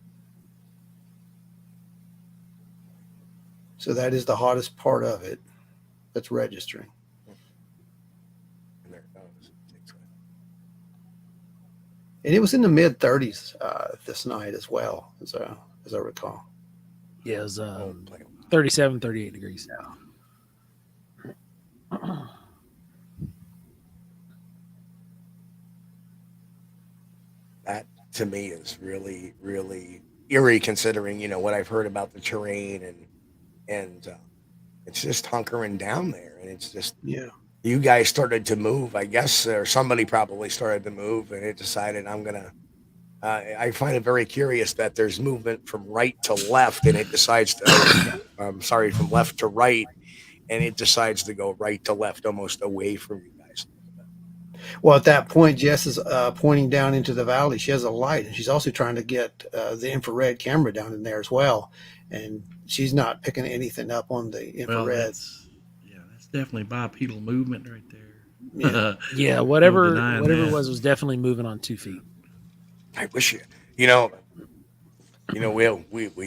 Speaker 13: So that is the hottest part of it that's registering. And there it goes. And it was in the mid 30s this night as well, as I recall.
Speaker 12: Yeah, it was 37, 38 degrees.
Speaker 10: That to me is really, really eerie, considering what I've heard about the terrain and it's just hunkering down there, and it's just you guys started to move, I guess, or somebody probably started to move, and it decided I find it very curious that there's movement from right to left, and it decides to from left to right, and it decides to go right to left, almost away from you guys.
Speaker 13: Well, at that point, Jess is pointing down into the valley. She has a light, and she's also trying to get the infrared camera down in there as well. And she's not picking anything up on the infrared.
Speaker 11: Well, that's definitely bipedal movement right there.
Speaker 13: Yeah,
Speaker 12: yeah, whatever it was definitely moving on 2 feet.
Speaker 10: I wish we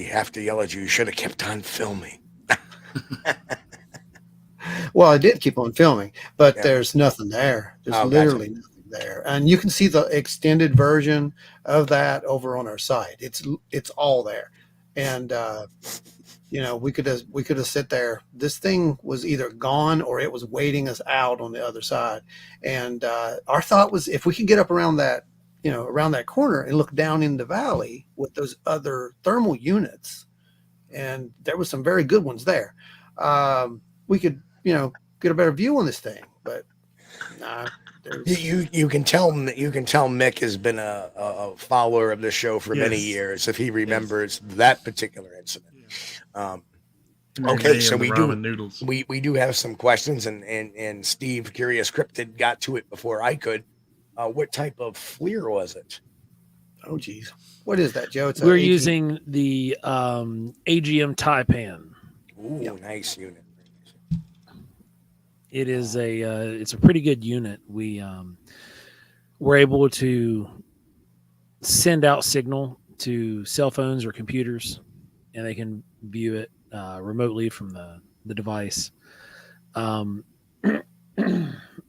Speaker 10: have to yell at you. You should have kept on filming.
Speaker 13: Well, I did keep on filming, but there's nothing there. There's literally nothing there. And you can see the extended version of that over on our site. It's all there. And we could have sit there. This thing was either gone or it was waiting us out on the other side. And our thought was, if we could get up around that corner and look down in the valley with those other thermal units, and there was some very good ones there, we could get a better view on this thing. But
Speaker 10: you can tell Mick has been a follower of the show for many years, if he remembers that particular incident. Okay, so we do have some questions, and Steve Curious Cryptid got to it before I could. What type of FLIR was it?
Speaker 13: Oh geez, what is that, Joe?
Speaker 12: We're using the AGM Taipan.
Speaker 10: Ooh, nice unit.
Speaker 12: It is it's a pretty good unit. We we're able to send out signal to cell phones or computers, and they can view it remotely from the device.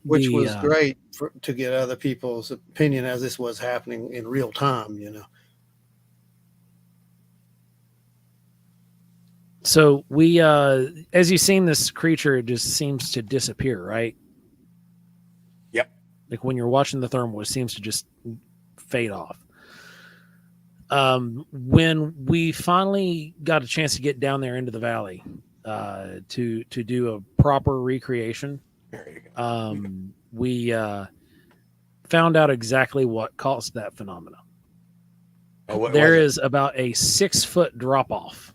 Speaker 13: which was great to get other people's opinion as this was happening in real time, you know.
Speaker 12: So we, as you've seen, this creature, it just seems to disappear, right?
Speaker 10: Yep.
Speaker 12: Like when you're watching the thermal, it seems to just fade off. When we finally got a chance to get down there into the valley, to do a proper recreation, we found out exactly what caused that phenomenon. There is about a 6-foot drop off.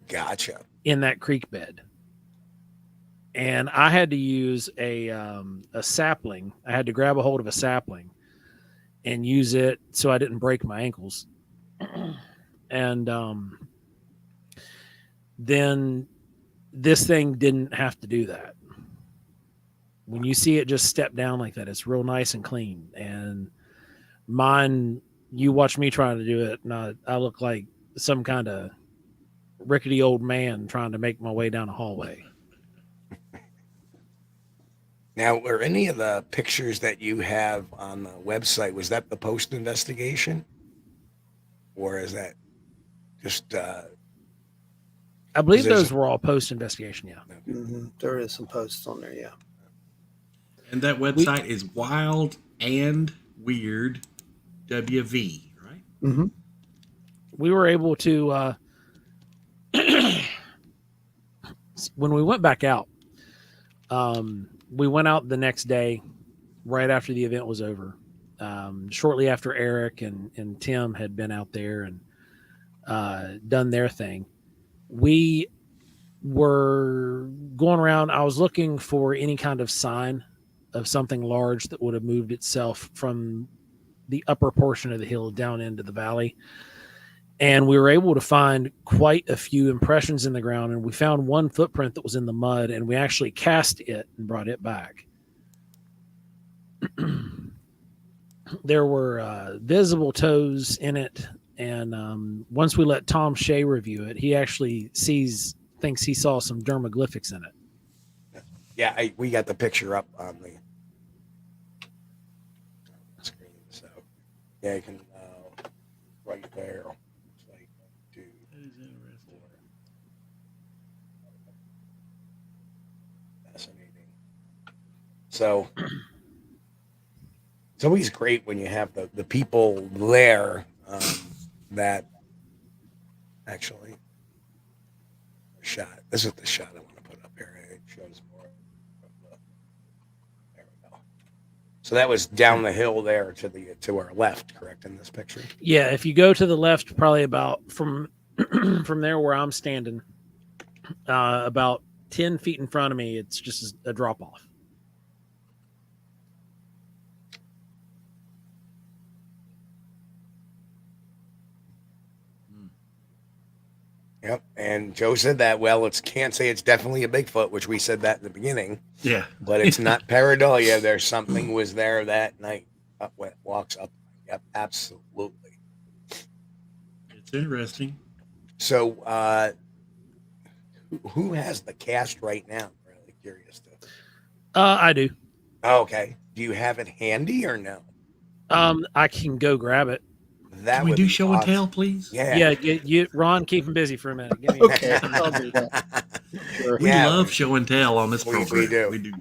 Speaker 10: Gotcha.
Speaker 12: In that creek bed. And I had to use a sapling. I had to grab a hold of a sapling and use it so I didn't break my ankles. And then this thing didn't have to do that. When you see it just step down like that, it's real nice and clean. And mine, you watch me trying to do it, and I look like some kind of rickety old man trying to make my way down a hallway.
Speaker 10: Now, were any of the pictures that you have on the website, was that the post investigation? Or is that just
Speaker 12: I believe those were all post investigation, yeah.
Speaker 13: Mm-hmm. There is some posts on there, yeah.
Speaker 11: And that website is Wild and Weird WV, right?
Speaker 13: Mm-hmm.
Speaker 12: We were able to when we went back out, we went out the next day right after the event was over, shortly after Eric and Tim had been out there and done their thing. We were going around. I was looking for any kind of sign of something large that would have moved itself from the upper portion of the hill down into the valley. And we were able to find quite a few impressions in the ground. And we found one footprint that was in the mud, and we actually cast it and brought it back. There were visible toes in it. And once we let Tom Shea review it, he actually thinks he saw some dermaglyphics in it.
Speaker 10: Yeah, we got the picture up on the screen. So, yeah, you can right there. Fascinating. So it's always great when you have the people there that actually shot. This is the shot I want to put up here. It shows more of the, there we go. So that was down the hill there to our left, correct, in this picture?
Speaker 12: Yeah, if you go to the left, probably about from there where I'm standing, about 10 feet in front of me, it's just a drop off.
Speaker 10: Yep, and Joe said that. Well, can't say it's definitely a Bigfoot, which we said that in the beginning.
Speaker 11: Yeah,
Speaker 10: but it's not pareidolia. There's something was there that night. Walks up. Yep, absolutely.
Speaker 11: It's interesting.
Speaker 10: So, who has the cast right now? I'm really curious.
Speaker 12: I do.
Speaker 10: Okay. Do you have it handy or no?
Speaker 12: I can go grab it.
Speaker 11: Can we do show and tell, please?
Speaker 10: Yeah.
Speaker 12: Ron, keep him busy for a minute. Give me
Speaker 13: Okay, I'll do that.
Speaker 11: Sure. We love show and tell on this program.
Speaker 10: We do.
Speaker 11: We do.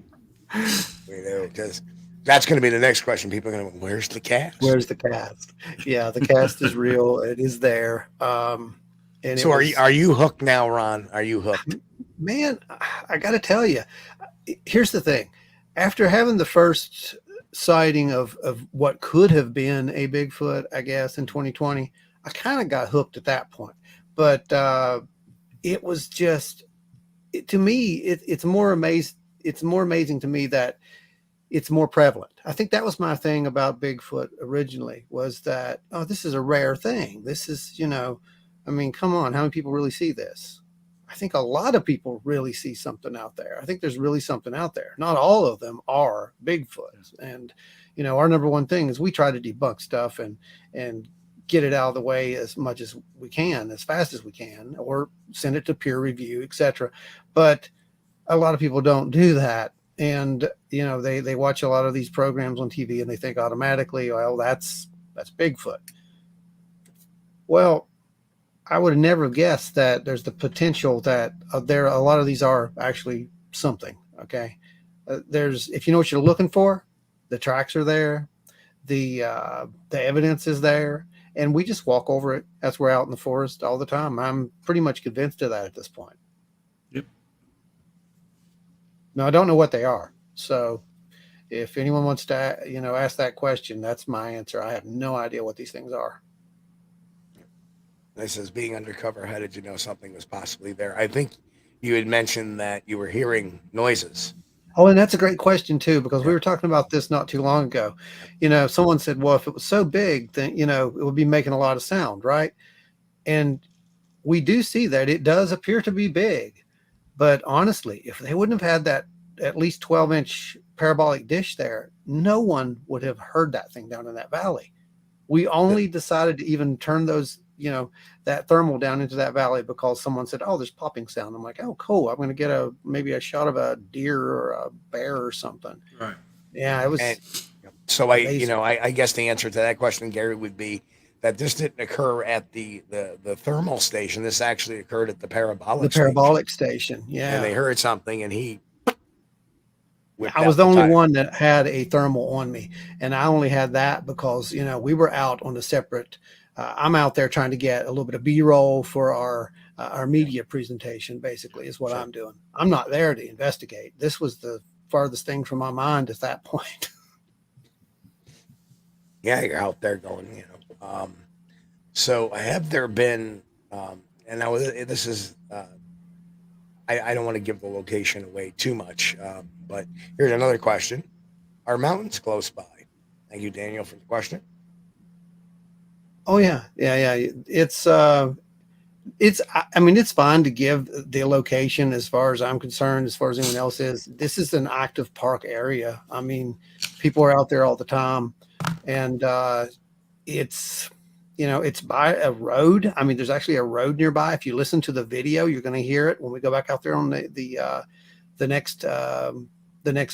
Speaker 10: We do. Because that's going to be the next question. People are going to go, where's the cast?
Speaker 13: Where's the cast? Yeah, the cast is real. It is there. And
Speaker 10: so are you hooked now, Ron? Are you hooked?
Speaker 13: Man, I got to tell you, here's the thing. After having the first sighting of what could have been a Bigfoot, I guess, in 2020, I kind of got hooked at that point. But it was just, to me, it's more amazing to me that it's more prevalent. I think that was my thing about Bigfoot originally, was that, oh, this is a rare thing. This is, I mean, come on, how many people really see this? I think a lot of people really see something out there. I think there's really something out there. Not all of them are Bigfoots. And, our number one thing is we try to debunk stuff and get it out of the way as much as we can, as fast as we can, or send it to peer review, etc. But a lot of people don't do that. and they watch a lot of these programs on TV and they think automatically, well, that's Bigfoot. Well, I would have never guessed that there's the potential that a lot of these are actually something. Okay, if you know what you're looking for, the tracks are there, the evidence is there, and we just walk over it as we're out in the forest all the time. I'm pretty much convinced of that at this point.
Speaker 11: Yep.
Speaker 13: Now I don't know what they are, so if anyone wants to ask that question, that's my answer. I have no idea what these things are.
Speaker 10: This is being undercover. How did you know something was possibly there? I think you had mentioned that you were hearing noises.
Speaker 13: Oh, and that's a great question too, because we were talking about this not too long ago. Someone said, well, if it was so big, then, it would be making a lot of sound, right? And we do see that it does appear to be big, but honestly, if they wouldn't have had that at least 12-inch parabolic dish there, no one would have heard that thing down in that valley. We only decided to even turn those, that thermal down into that valley because someone said, oh, there's popping sound. I'm like, oh, cool. I'm going to get maybe a shot of a deer or a bear or something.
Speaker 11: Right.
Speaker 13: Yeah, it was.
Speaker 10: And so I guess the answer to that question, Gary, would be that this didn't occur at the thermal station. This actually occurred at the parabolic
Speaker 13: station. Yeah.
Speaker 10: And they heard something and he.
Speaker 13: I was the only one that had a thermal on me, and I only had that because we were out on a separate. I'm out there trying to get a little bit of B-roll for our media presentation. Basically, is what I'm doing. I'm not there to investigate. This was the farthest thing from my mind at that point.
Speaker 10: Yeah, you're out there going. So have there been? And now this is. I don't want to give the location away too much, but here's another question. Are mountains close by? Thank you, Daniel, for the question.
Speaker 13: Oh, yeah. It's fine to give the location as far as I'm concerned, as far as anyone else is. This is an active park area. I mean, people are out there all the time, and it's by a road. I mean, there's actually a road nearby. If you listen to the video, you're going to hear it when we go back out there on the next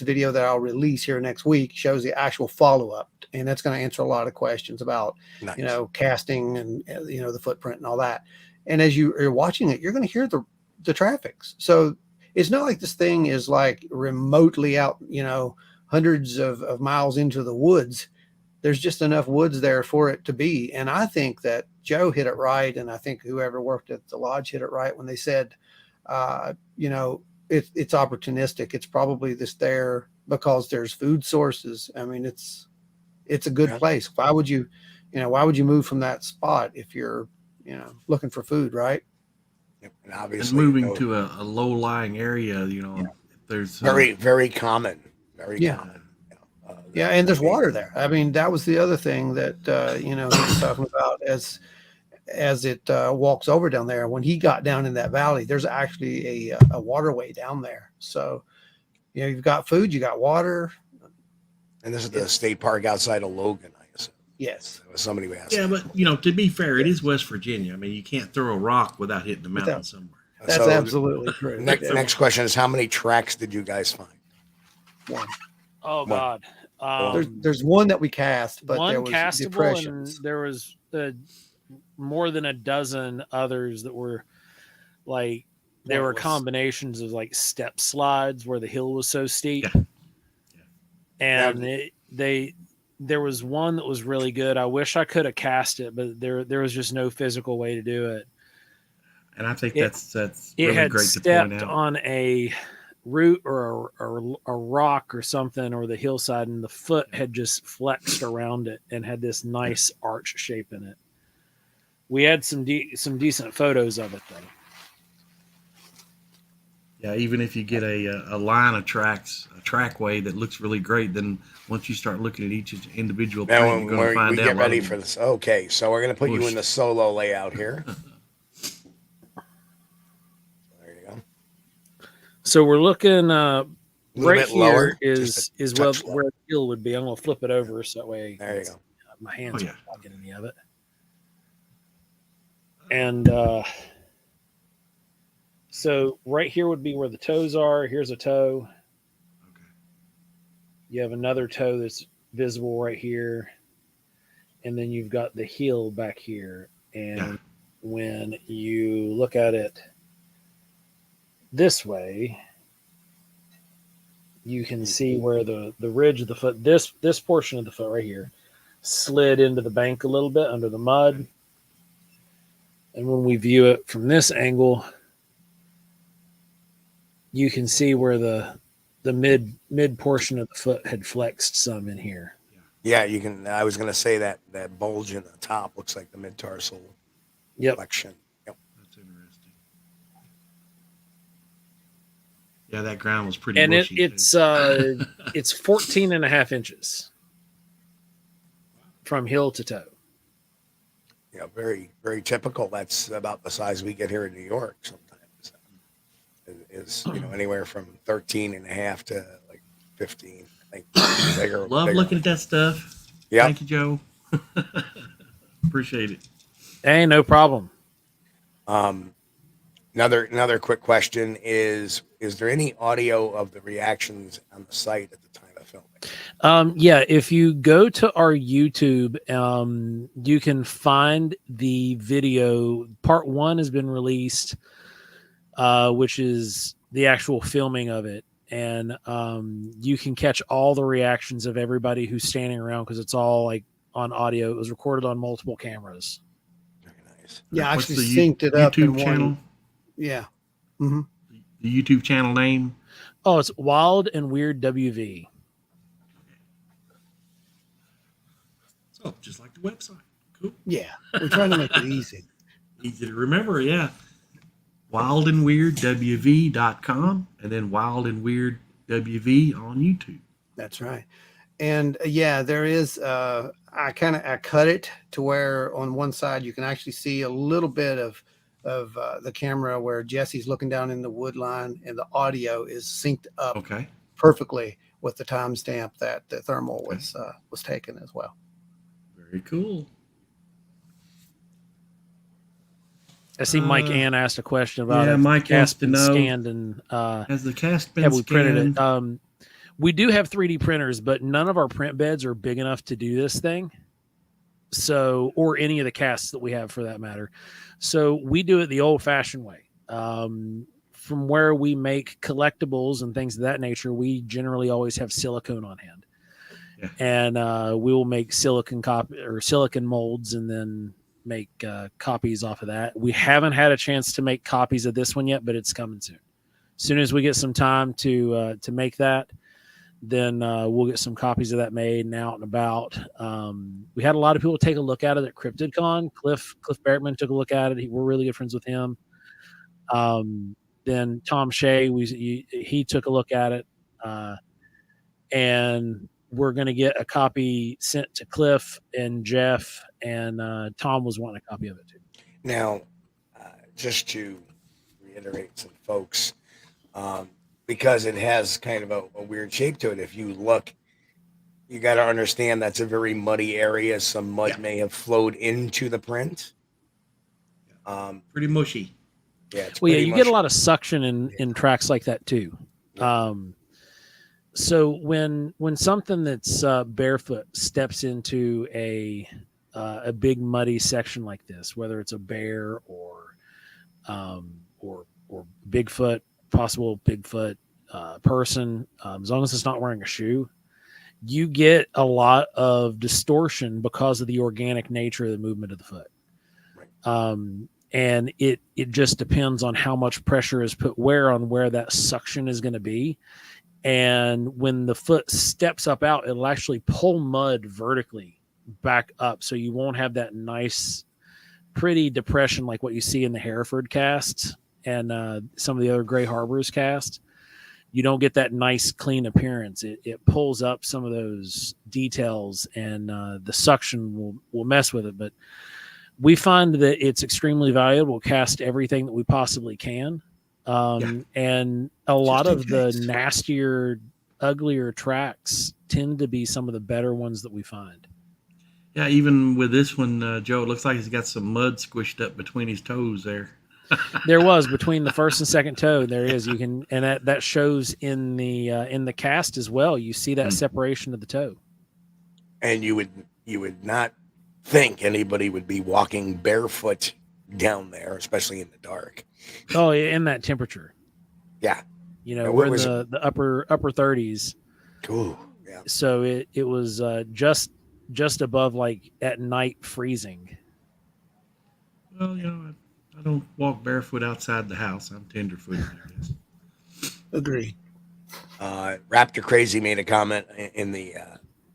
Speaker 13: video that I'll release here next week. Shows the actual follow-up, and that's going to answer a lot of questions about casting and the footprint and all that. And as you're watching it, you're going to hear the traffics. So it's not like this thing is like remotely out, hundreds of miles into the woods. There's just enough woods there for it to be. And I think that Joe hit it right. And I think whoever worked at the lodge hit it right when they said, it's opportunistic. It's probably just there because there's food sources. I mean, it's a good place. Why would you move from that spot if you're, looking for food, right?
Speaker 10: Yep. And obviously
Speaker 11: moving to a low-lying area, there's
Speaker 10: very, very common. Very common.
Speaker 13: Yeah, and there's water there. I mean, that was the other thing that he was talking about as it walks over down there. When he got down in that valley, there's actually a waterway down there. So, you've got food, you got water.
Speaker 10: And this is the state park outside of Logan, I assume.
Speaker 13: Yes.
Speaker 10: Somebody asked.
Speaker 11: Yeah, but to be fair, it is West Virginia. I mean, you can't throw a rock without hitting the mountain somewhere.
Speaker 13: That's absolutely true.
Speaker 10: Next question is, how many tracks did you guys find?
Speaker 13: One.
Speaker 12: Oh God.
Speaker 13: There's one that we cast, but
Speaker 12: one
Speaker 13: there was
Speaker 12: castable,
Speaker 13: depressions.
Speaker 12: and there was more than a dozen others that were like they were combinations of like step slides where the hill was so steep. Yeah. And there was one that was really good. I wish I could have cast it, but there was just no physical way to do it.
Speaker 11: And I think that's
Speaker 12: it
Speaker 11: really
Speaker 12: had
Speaker 11: great to
Speaker 12: stepped
Speaker 11: point out.
Speaker 12: on a root or a rock or something, or the hillside, and the foot had just flexed around it and had this nice arch shape in it. We had some decent photos of it though.
Speaker 11: Yeah, even if you get a line of tracks, a trackway that looks really great, then once you start looking at each individual print, you're going to find out.
Speaker 10: We get ready for this. Okay, so we're going to put you in the solo layout here.
Speaker 12: So we're looking right
Speaker 10: lower,
Speaker 12: here is where the hill would be. I'm going to flip it over so that way
Speaker 10: there you go.
Speaker 12: My hands won't get any of it. And so right here would be where the toes are. Here's a toe. You have another toe that's visible right here. And then you've got the heel back here. And when you look at it this way, you can see where the ridge of the foot, this portion of the foot right here, slid into the bank a little bit under the mud. And when we view it from this angle, you can see where the mid portion of the foot had flexed some in here.
Speaker 10: Yeah, you can. I was going to say that bulge in the top looks like the mid-tarsal flexion. Yep.
Speaker 11: That's interesting. Yeah, that ground was pretty
Speaker 12: and
Speaker 11: mushy,
Speaker 12: it's 14 and a half inches from heel to toe.
Speaker 10: Yeah, very, very typical. That's about the size we get here in New York sometimes. Is anywhere from 13 and a half to like 15. I think bigger.
Speaker 11: Love looking at that stuff.
Speaker 10: Yeah.
Speaker 11: Thank you, Joe. Appreciate it.
Speaker 12: Hey, no problem.
Speaker 10: Another quick question is there any audio of the reactions on the site at the time of filming?
Speaker 12: Yeah, if you go to our YouTube, you can find the video. Part 1 has been released, which is the actual filming of it. And you can catch all the reactions of everybody who's standing around because it's all like on audio. It was recorded on multiple cameras.
Speaker 10: Very nice.
Speaker 13: Yeah, I
Speaker 11: What's
Speaker 13: actually
Speaker 11: the
Speaker 13: synced it up in
Speaker 11: YouTube channel?
Speaker 13: one. Yeah. Mm-hmm.
Speaker 11: The YouTube channel name?
Speaker 12: Oh, it's Wild and Weird WV.
Speaker 11: So just like the website. Cool.
Speaker 13: Yeah, we're trying to make it easy.
Speaker 11: Easy to remember, yeah. wildandweirdwv.com and then Wild and Weird WV on YouTube.
Speaker 13: That's right. And yeah, there is I cut it to where on one side you can actually see a little bit of the camera where Jesse's looking down in the wood line, and the audio is synced up perfectly with the timestamp that the thermal was taken as well.
Speaker 11: Very cool.
Speaker 12: I see Mike Ann asked a question about
Speaker 11: it. Mike wants to know,
Speaker 12: scanned and
Speaker 11: has the cast been
Speaker 12: have we printed
Speaker 11: scanned?
Speaker 12: it? We do have 3D printers, but none of our print beds are big enough to do this thing. So, or any of the casts that we have for that matter. So we do it the old fashioned way. From where we make collectibles and things of that nature, we generally always have silicone on hand. Yeah. And we will make silicon molds and then make copies off of that. We haven't had a chance to make copies of this one yet, but it's coming soon. As soon as we get some time to make that, then we'll get some copies of that made and out and about. We had a lot of people take a look at it at CryptidCon. Cliff Barrettman took a look at it. We're really good friends with him. Then Tom Shea, he took a look at it. And we're going to get a copy sent to Cliff and Jeff, and Tom was wanting a copy of it too.
Speaker 10: Now, just to reiterate some folks, because it has kind of a weird shape to it. If you look, you got to understand that's a very muddy area. Some mud may have flowed into the print.
Speaker 11: Pretty mushy.
Speaker 10: Yeah. It's
Speaker 12: well, yeah,
Speaker 10: pretty
Speaker 12: you
Speaker 10: mushy.
Speaker 12: get a lot of suction in tracks like that too. Yeah. So when something that's barefoot steps into a big muddy section like this, whether it's a bear or Bigfoot, possible Bigfoot person, as long as it's not wearing a shoe, you get a lot of distortion because of the organic nature of the movement of the foot. Right. And it just depends on how much pressure is put on where that suction is going to be. And when the foot steps up out, it'll actually pull mud vertically back up. So you won't have that nice, pretty depression like what you see in the Hereford casts and some of the other Gray Harbors casts. You don't get that nice, clean appearance. It pulls up some of those details, and the suction will mess with it. But we find that it's extremely valuable. We'll cast everything that we possibly can. And a lot of the nastier, uglier tracks tend to be some of the better ones that we find.
Speaker 11: Yeah, even with this one, Joe, it looks like he's got some mud squished up between his toes there.
Speaker 12: There was between the first and second toe. There is. You can, and that shows in the cast as well. You see that separation of the toe.
Speaker 10: And you would not think anybody would be walking barefoot down there, especially in the dark.
Speaker 12: Oh, yeah, in that temperature.
Speaker 10: Yeah.
Speaker 12: You know, we're in the upper 30s.
Speaker 10: Ooh, yeah.
Speaker 12: So it was just above, like, at night freezing.
Speaker 11: Well, you know, I don't walk barefoot outside the house. I'm tenderfooted, I guess.
Speaker 13: Agreed.
Speaker 10: Raptor Crazy made a comment in the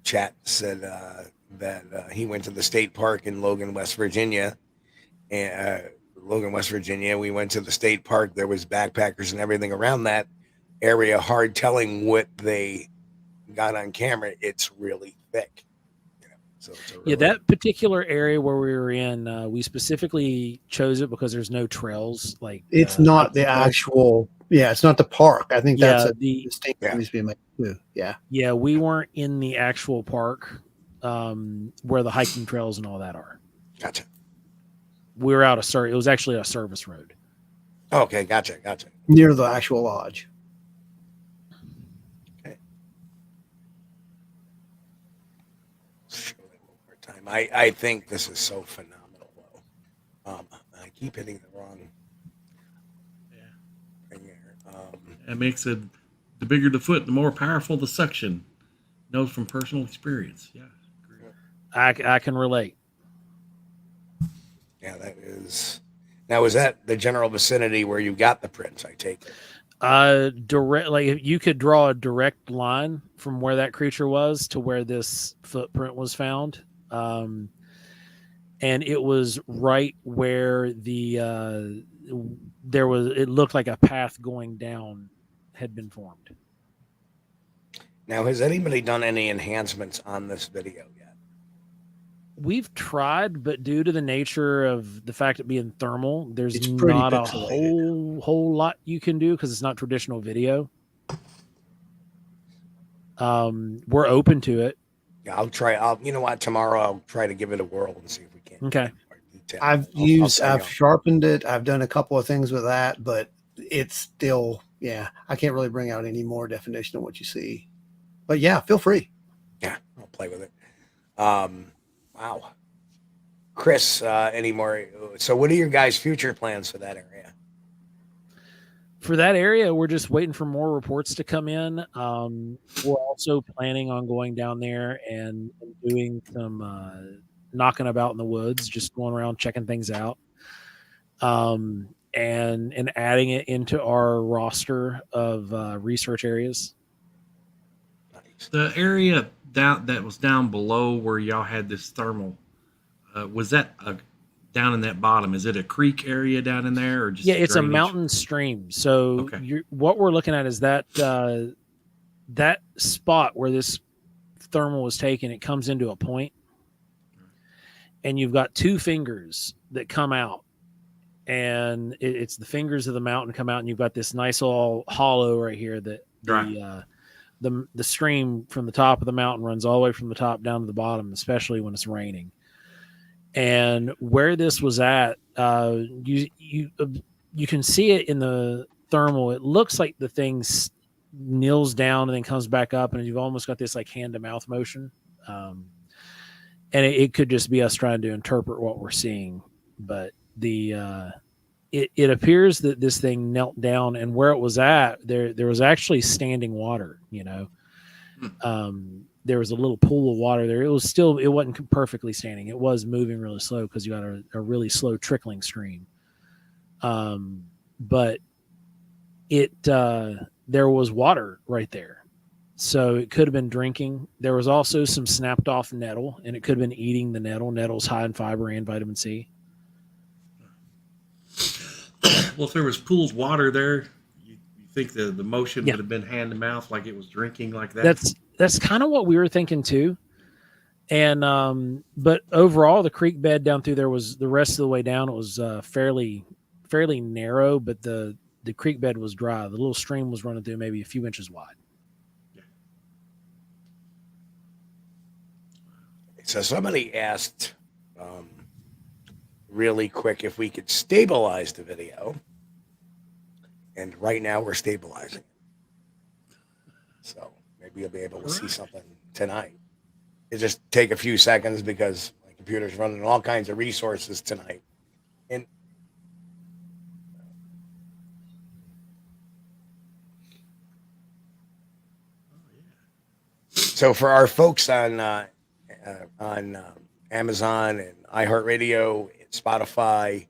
Speaker 10: chat, said that he went to the state park in Logan, West Virginia. And Logan, West Virginia, we went to the state park. There was backpackers and everything around that area. Hard telling what they got on camera. It's really thick. So really,
Speaker 12: that particular area where we were in, we specifically chose it because there's no trails. Like,
Speaker 13: it's not the actual. Yeah, it's not the park. I think that's a distinct needs to be made too. Yeah.
Speaker 12: Yeah, we weren't in the actual park where the hiking trails and all that are.
Speaker 10: Gotcha.
Speaker 12: We were out it was actually a service road.
Speaker 10: Okay, gotcha.
Speaker 13: Near the actual lodge.
Speaker 10: Okay. Show it one more time. I think this is so phenomenal, though. I keep hitting the wrong thing here.
Speaker 11: It makes it, the bigger the foot, the more powerful the suction. Knows from personal experience. Yeah.
Speaker 12: I can relate.
Speaker 10: Yeah, that is. Now, is that the general vicinity where you got the prints? I take it.
Speaker 12: Direct, like, you could draw a direct line from where that creature was to where this footprint was found, and it was right where the there was. It looked like a path going down had been formed.
Speaker 10: Now, has anybody done any enhancements on this video yet?
Speaker 12: We've tried, but due to the nature of the fact it being thermal, there's not a whole lot you can do because it's not traditional video. We're open to it.
Speaker 10: Yeah, I'll try. You know what? Tomorrow I'll try to give it a whirl and see if we can.
Speaker 12: Okay.
Speaker 13: I've sharpened it. I've done a couple of things with that, but it's still, I can't really bring out any more definition of what you see. But yeah, feel free.
Speaker 10: Yeah, I'll play with it. Wow. Chris, any more? So what are your guys' future plans for that area?
Speaker 12: For that area, we're just waiting for more reports to come in. We're also planning on going down there and doing some knocking about in the woods, just going around checking things out, and adding it into our roster of research areas.
Speaker 11: The area that was down below where y'all had this thermal, was that down in that bottom? Is it a creek area down in there, or just
Speaker 12: it's
Speaker 11: drainage?
Speaker 12: a mountain stream? So what we're looking at is that that spot where this thermal was taken. It comes into a point, and you've got two fingers that come out, and it's the fingers of the mountain come out, and you've got this nice little hollow right here that the stream from the top of the mountain runs all the way from the top down to the bottom, especially when it's raining. And where this was at, you can see it in the thermal. It looks like the thing kneels down and then comes back up, and you've almost got this like hand to mouth motion. And it could just be us trying to interpret what we're seeing, but it appears that this thing knelt down, and where it was at, there was actually standing water, there was a little pool of water there. It wasn't perfectly standing. It was moving really slow because you got a really slow trickling stream. But there was water right there. So it could have been drinking. There was also some snapped off nettle, and it could have been eating the nettle. Nettle's high in fiber and vitamin C.
Speaker 11: Well, if there was pools water there, you think the motion would have been hand to mouth, like it was drinking like that?
Speaker 12: That's kind of what we were thinking too. And but overall, the creek bed down through there was, the rest of the way down, it was fairly narrow, but the creek bed was dry. The little stream was running through maybe a few inches wide.
Speaker 10: So somebody asked really quick if we could stabilize the video. And right now we're stabilizing it. So maybe you'll be able to see something tonight. It just take a few seconds because my computer's running all kinds of resources tonight. And so for our folks on Amazon and iHeartRadio, and Spotify,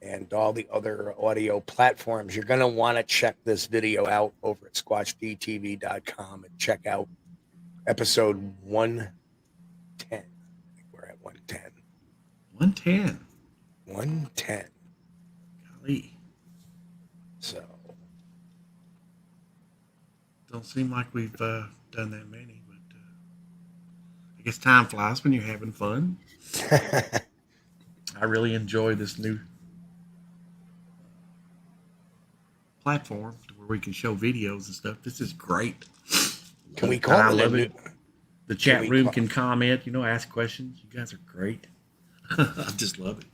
Speaker 10: and all the other audio platforms, you're going to want to check this video out over at SquatchDTV.com and check out episode 110. We're at 110.
Speaker 11: 110.
Speaker 10: 110.
Speaker 11: Golly.
Speaker 10: So.
Speaker 11: Don't seem like we've done that many, but I guess time flies when you're having fun. I really enjoy this new platform where we can show videos and stuff. This is great.
Speaker 10: Can we call it?
Speaker 11: It. The chat room can comment, ask questions. You guys are great. I just love it.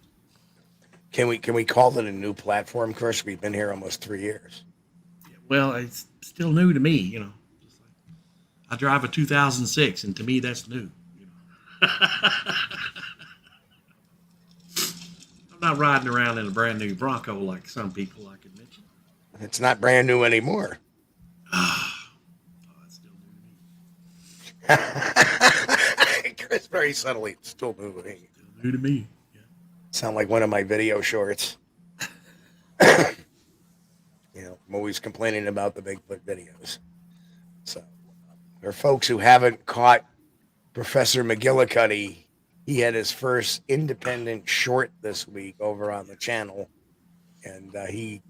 Speaker 10: Can we call it a new platform, Chris? We've been here almost 3 years.
Speaker 11: Well, it's still new to me, Just like, I drive a 2006, and to me, that's new. I'm not riding around in a brand new Bronco like some people I could mention.
Speaker 10: It's not brand new anymore.
Speaker 11: That's still new
Speaker 10: to me. Chris, very subtly, it's still new to me.
Speaker 11: Still new to me. Yeah.
Speaker 10: Sound like one of my video shorts. I'm always complaining about the Bigfoot videos. So, for folks who haven't caught Professor McGillicuddy, he had his first independent short this week over on the channel, and he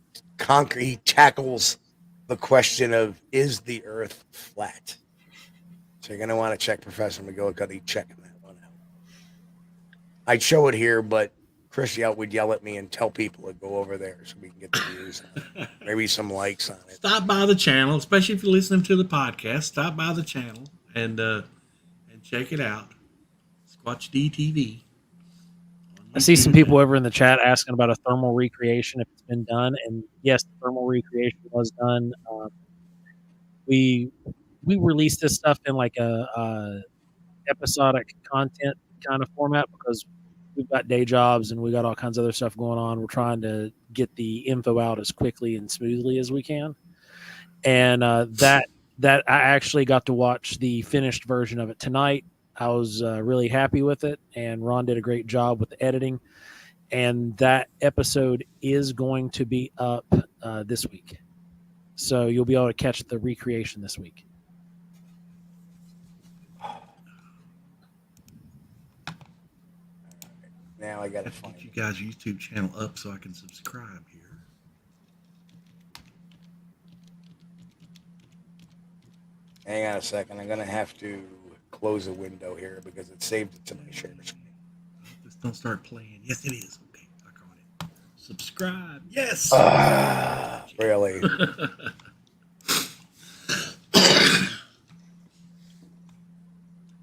Speaker 10: tackles the question of, is the Earth flat? So you're going to want to check Professor McGillicuddy checking that one out. I'd show it here, but Chris would yell at me and tell people to go over there so we can get the views on it. Maybe some likes on it.
Speaker 11: Stop by the channel, especially if you're listening to the podcast. Stop by the channel and check it out. Squatch-D TV.
Speaker 12: I see some people over in the chat asking about a thermal recreation if it's been done, and yes, the thermal recreation was done. We released this stuff in like a episodic content kind of format because we've got day jobs and we got all kinds of other stuff going on. We're trying to get the info out as quickly and smoothly as we can, and that I actually got to watch the finished version of it tonight. I was really happy with it, and Ron did a great job with the editing. And that episode is going to be up this week. So you'll be able to catch the recreation this week.
Speaker 10: Now I got to find
Speaker 11: you guys' YouTube channel up so I can subscribe here.
Speaker 10: Hang on a second. I'm going to have to close a window here because it saved it to my share screen.
Speaker 11: Just don't start playing. Yes, it is. Okay, I caught it. Subscribe. Yes.
Speaker 10: Really?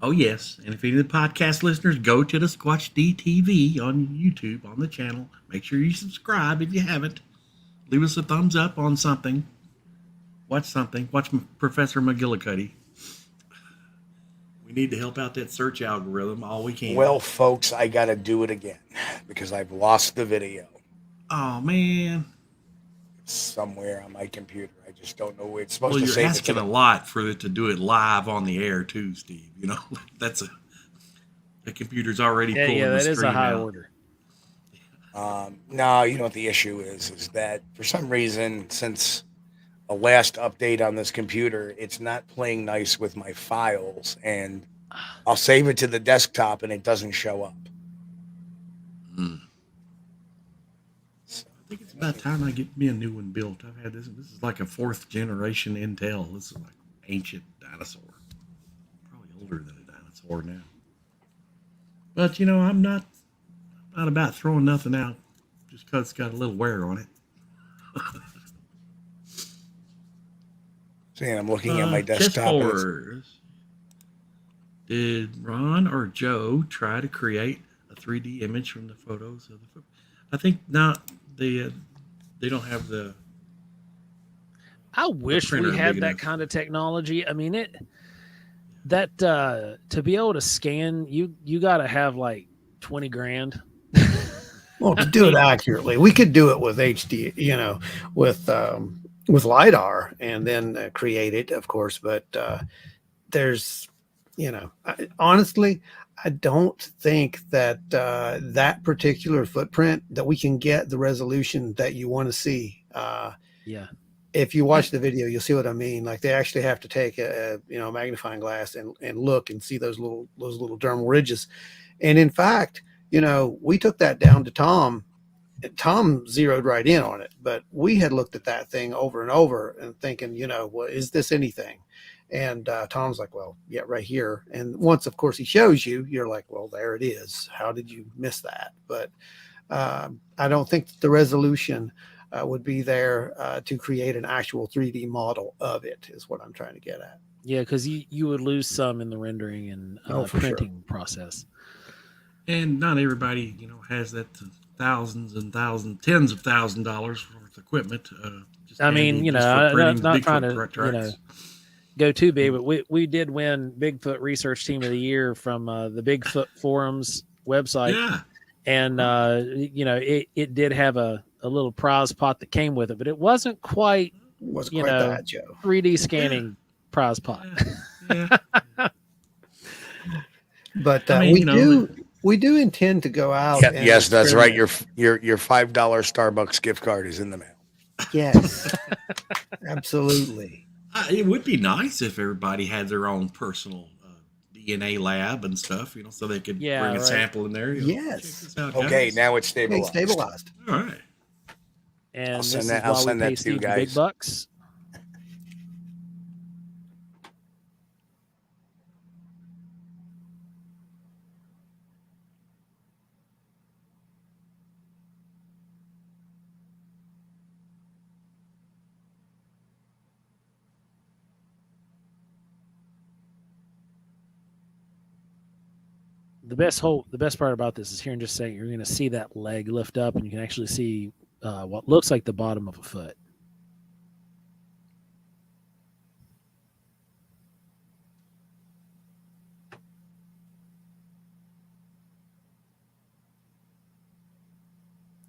Speaker 11: Oh, yes. And if any of the podcast listeners go to the Squatch-D TV on YouTube, on the channel, make sure you subscribe if you haven't. Leave us a thumbs up on something. Watch something. Watch Professor McGillicuddy. We need to help out that search algorithm all we can.
Speaker 10: Well, folks, I got to do it again because I've lost the video.
Speaker 11: Oh, man.
Speaker 10: It's somewhere on my computer. I just don't know where it's supposed to
Speaker 11: save.
Speaker 10: Well,
Speaker 11: you're asking a lot for it to do it live on the air, too, Steve. That's the computer's already pulling the stream out.
Speaker 12: Yeah, that is a high order.
Speaker 10: No, what the issue is that for some reason, since the last update on this computer, it's not playing nice with my files, and I'll save it to the desktop and it doesn't show up.
Speaker 11: So, I think it's about time I get me a new one built. I've had this is like a 4th generation Intel. This is like ancient dinosaur. Probably older than a dinosaur now. But I'm not about throwing nothing out just because it's got a little wear on it.
Speaker 10: See, I'm looking at my desktop.
Speaker 11: Did Ron or Joe try to create a 3D image from the photos of the foot. I think now they don't have the.
Speaker 12: I wish we had that kind of technology. I mean, to be able to scan, you got to have like 20 grand.
Speaker 13: Well, to do it accurately, we could do it with HD, with LiDAR and then create it, of course. But there's, honestly, I don't think that that particular footprint that we can get the resolution that you want to see.
Speaker 12: Yeah.
Speaker 13: If you watch the video, you'll see what I mean. Like they actually have to take a magnifying glass and look and see those little dermal ridges. And in fact, we took that down to Tom. Tom zeroed right in on it, but we had looked at that thing over and over and thinking, well, is this anything? And Tom's like, well, yeah, right here. And once, of course, he shows you, you're like, well, there it is. How did you miss that? But I don't think the resolution would be there to create an actual 3D model of it, is what I'm trying to get at.
Speaker 12: Yeah, because you would lose some in the rendering and printing process.
Speaker 11: And not everybody, has that thousands and thousands, tens of $1,000s worth of equipment.
Speaker 12: I mean, not trying to, go too big, but we did win Bigfoot Research Team of the Year from the Bigfoot Forums website.
Speaker 11: Yeah.
Speaker 12: And, it did have a little prize pot that came with it, but it wasn't quite,
Speaker 13: that, Joe.
Speaker 12: 3D scanning prize pot.
Speaker 11: Yeah.
Speaker 13: But we do intend to go out.
Speaker 10: Yeah, yes, that's right. Your $5 Starbucks gift card is in the mail.
Speaker 13: Yes, absolutely.
Speaker 11: It would be nice if everybody had their own personal DNA lab and stuff, so they could bring a sample in there.
Speaker 13: Yes.
Speaker 10: Okay, now it's stabilized.
Speaker 13: It's stabilized.
Speaker 11: All right.
Speaker 12: And
Speaker 10: I'll send that to you guys.
Speaker 12: Big bucks. The best part about this is here in just a second, you're going to see that leg lift up and you can actually see what looks like the bottom of a foot.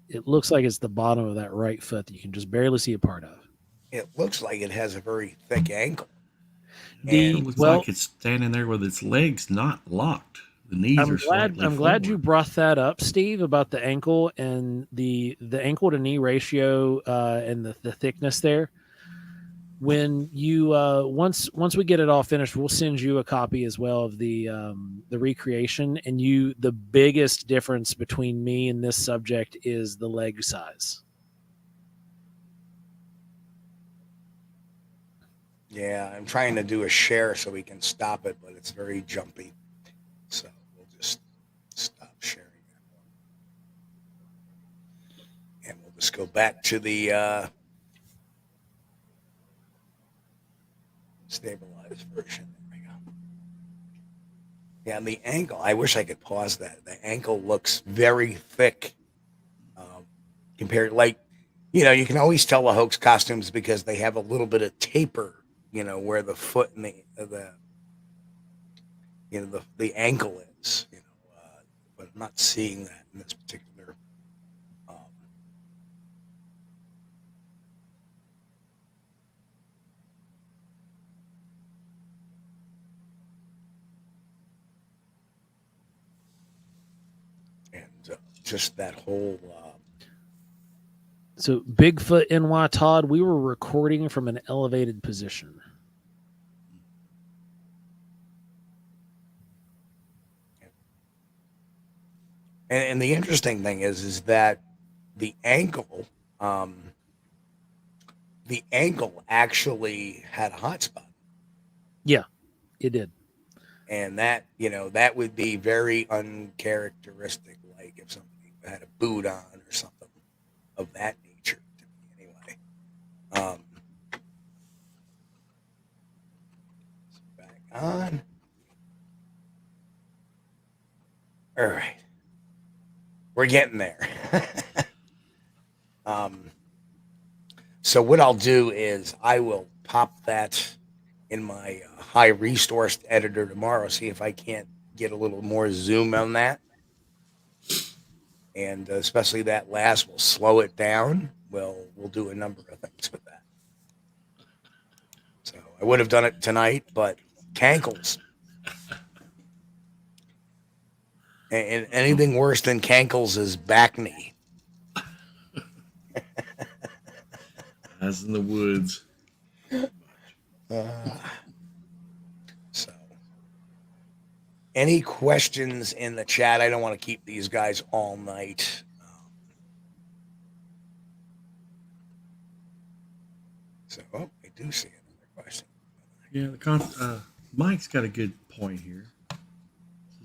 Speaker 12: It looks like it's the bottom of that right foot that you can just barely see a part of.
Speaker 10: It looks like it has a very thick ankle.
Speaker 11: It looks like it's standing there with its legs not locked. The knees are slightly
Speaker 12: I'm glad you brought that up, Steve, about the ankle and the ankle to knee ratio and the thickness there. When you once we get it all finished, we'll send you a copy as well of the recreation. And the biggest difference between me and this subject is the leg size.
Speaker 10: Yeah, I'm trying to do a share so we can stop it, but it's very jumpy. So we'll just stop sharing it. And we'll just go back to the stabilized version. There we go. Yeah, and the ankle, I wish I could pause that. The ankle looks very thick compared, you can always tell the hoax costumes because they have a little bit of taper, where the foot and the ankle is, but I'm not seeing that in this particular. Just that whole.
Speaker 12: So Bigfoot NY Todd, we were recording from an elevated position.
Speaker 10: And the interesting thing is that the ankle actually had a hot spot.
Speaker 12: Yeah, it did.
Speaker 10: And that, that would be very uncharacteristic, like if somebody had a boot on or something of that nature to me anyway. Back on. All right. We're getting there. So what I'll do is I will pop that in my high resource editor tomorrow, see if I can't get a little more zoom on that. And especially that last, we'll slow it down. We'll do a number of things with that. So I would have done it tonight, but cankles. And anything worse than cankles is back knee.
Speaker 11: As in the woods.
Speaker 10: So, any questions in the chat? I don't want to keep these guys all night. So, I do see another question.
Speaker 11: Yeah, Mike's got a good point here.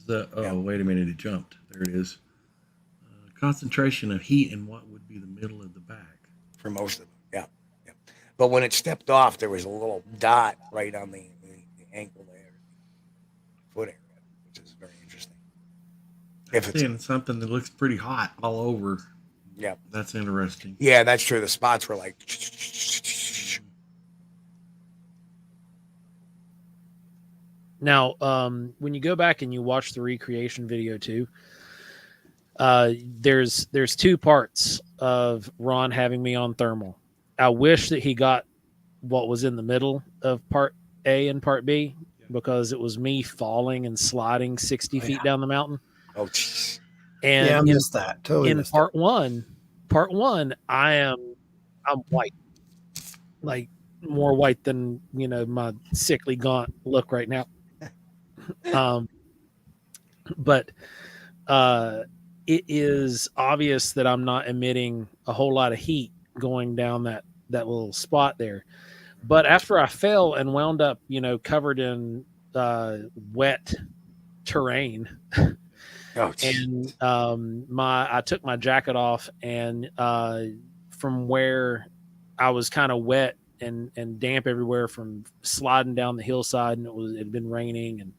Speaker 11: Wait a minute, it jumped. There it is. Concentration of heat in what would be the middle of the back.
Speaker 10: For most of them, yeah. But when it stepped off, there was a little dot right on the ankle there, foot area, which is very interesting.
Speaker 11: If it's seeing something that looks pretty hot all over,
Speaker 10: yeah,
Speaker 11: that's interesting.
Speaker 10: Yeah, that's true. The spots were like.
Speaker 12: Now, when you go back and you watch the recreation video too, there's two parts of Ron having me on thermal. I wish that he got what was in the middle of part A and part B, because it was me falling and sliding 60 feet down the mountain.
Speaker 10: Oh, geez.
Speaker 12: And
Speaker 13: I missed that. Totally
Speaker 12: in
Speaker 13: missed
Speaker 12: part one, I'm white, like more white than, my sickly gaunt look right now. But it is obvious that I'm not emitting a whole lot of heat going down that little spot there. But after I fell and wound up, covered in wet terrain, and I took my jacket off, and from where I was kind of wet and damp everywhere from sliding down the hillside, and it had been raining and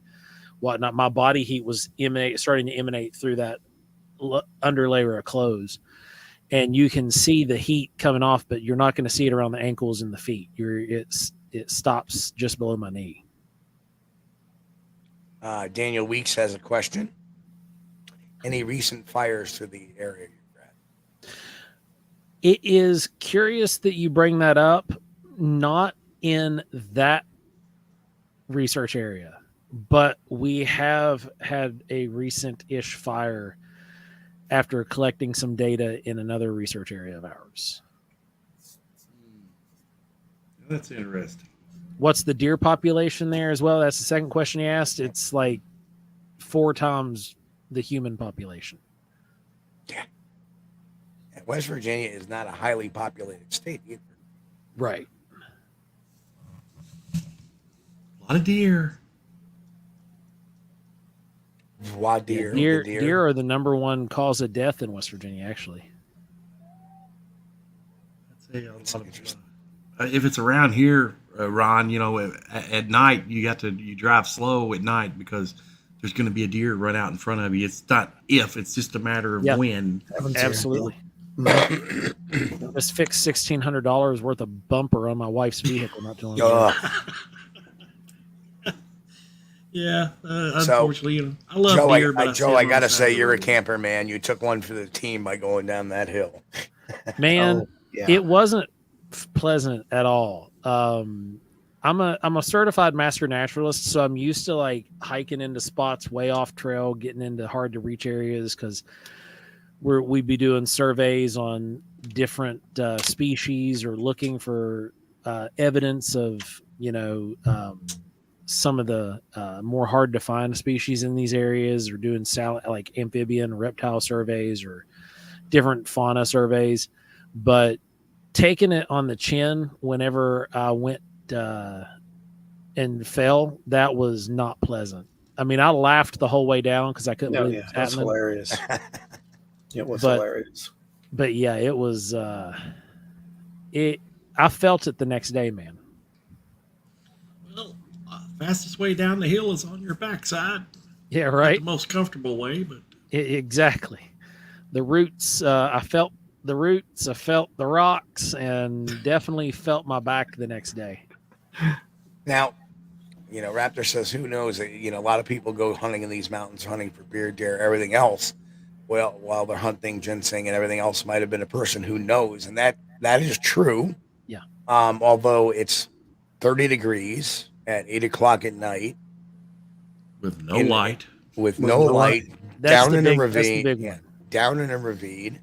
Speaker 12: whatnot, my body heat was starting to emanate through that underlayer of clothes. And you can see the heat coming off, but you're not going to see it around the ankles and the feet. It stops just below my knee.
Speaker 10: Daniel Weeks has a question. Any recent fires to the area you're at?
Speaker 12: It is curious that you bring that up. Not in that research area, but we have had a recent-ish fire after collecting some data in another research area of ours.
Speaker 11: That's interesting.
Speaker 12: What's the deer population there as well? That's the second question he asked. It's like 4 times the human population.
Speaker 10: Yeah. And West Virginia is not a highly populated state either.
Speaker 12: Right.
Speaker 11: A lot of deer.
Speaker 12: Deer are the number one cause of death in West Virginia, actually.
Speaker 11: I'd say if it's around here, Ron, at night you drive slow at night because there's going to be a deer run out in front of you. It's not if, it's just a matter of when.
Speaker 12: Absolutely. Just fixed $1,600 worth of bumper on my wife's vehicle not too long ago.
Speaker 11: Yeah, unfortunately, I love deer. But
Speaker 10: Joe, I gotta say, you're a camper, man. You took one for the team by going down that hill.
Speaker 12: Man, It wasn't pleasant at all. I'm a certified master naturalist, so I'm used to like hiking into spots way off trail, getting into hard to reach areas because we'd be doing surveys on different species or looking for evidence of some of the more hard to find species in these areas, or doing like amphibian or reptile surveys or different fauna surveys. But taking it on the chin whenever I went and fell, that was not pleasant. I mean, I laughed the whole way down because I couldn't believe it was happening.
Speaker 13: That's hilarious. It was hilarious.
Speaker 12: But yeah, it was. I felt it the next day, man.
Speaker 11: Fastest way down the hill is on your backside.
Speaker 12: Yeah, right.
Speaker 11: Not the most comfortable way, but
Speaker 12: Exactly. the roots. I felt the roots. I felt the rocks, and definitely felt my back the next day.
Speaker 10: Now, Raptor says, who knows? A lot of people go hunting in these mountains, hunting for bear, deer, everything else. Well, while they're hunting ginseng and everything else, might have been a person who knows, and that is true.
Speaker 12: Yeah.
Speaker 10: Although it's 30 degrees at 8 o'clock at night
Speaker 11: with no light,
Speaker 10: no light, down in a ravine.
Speaker 12: Yeah,
Speaker 10: down in a ravine.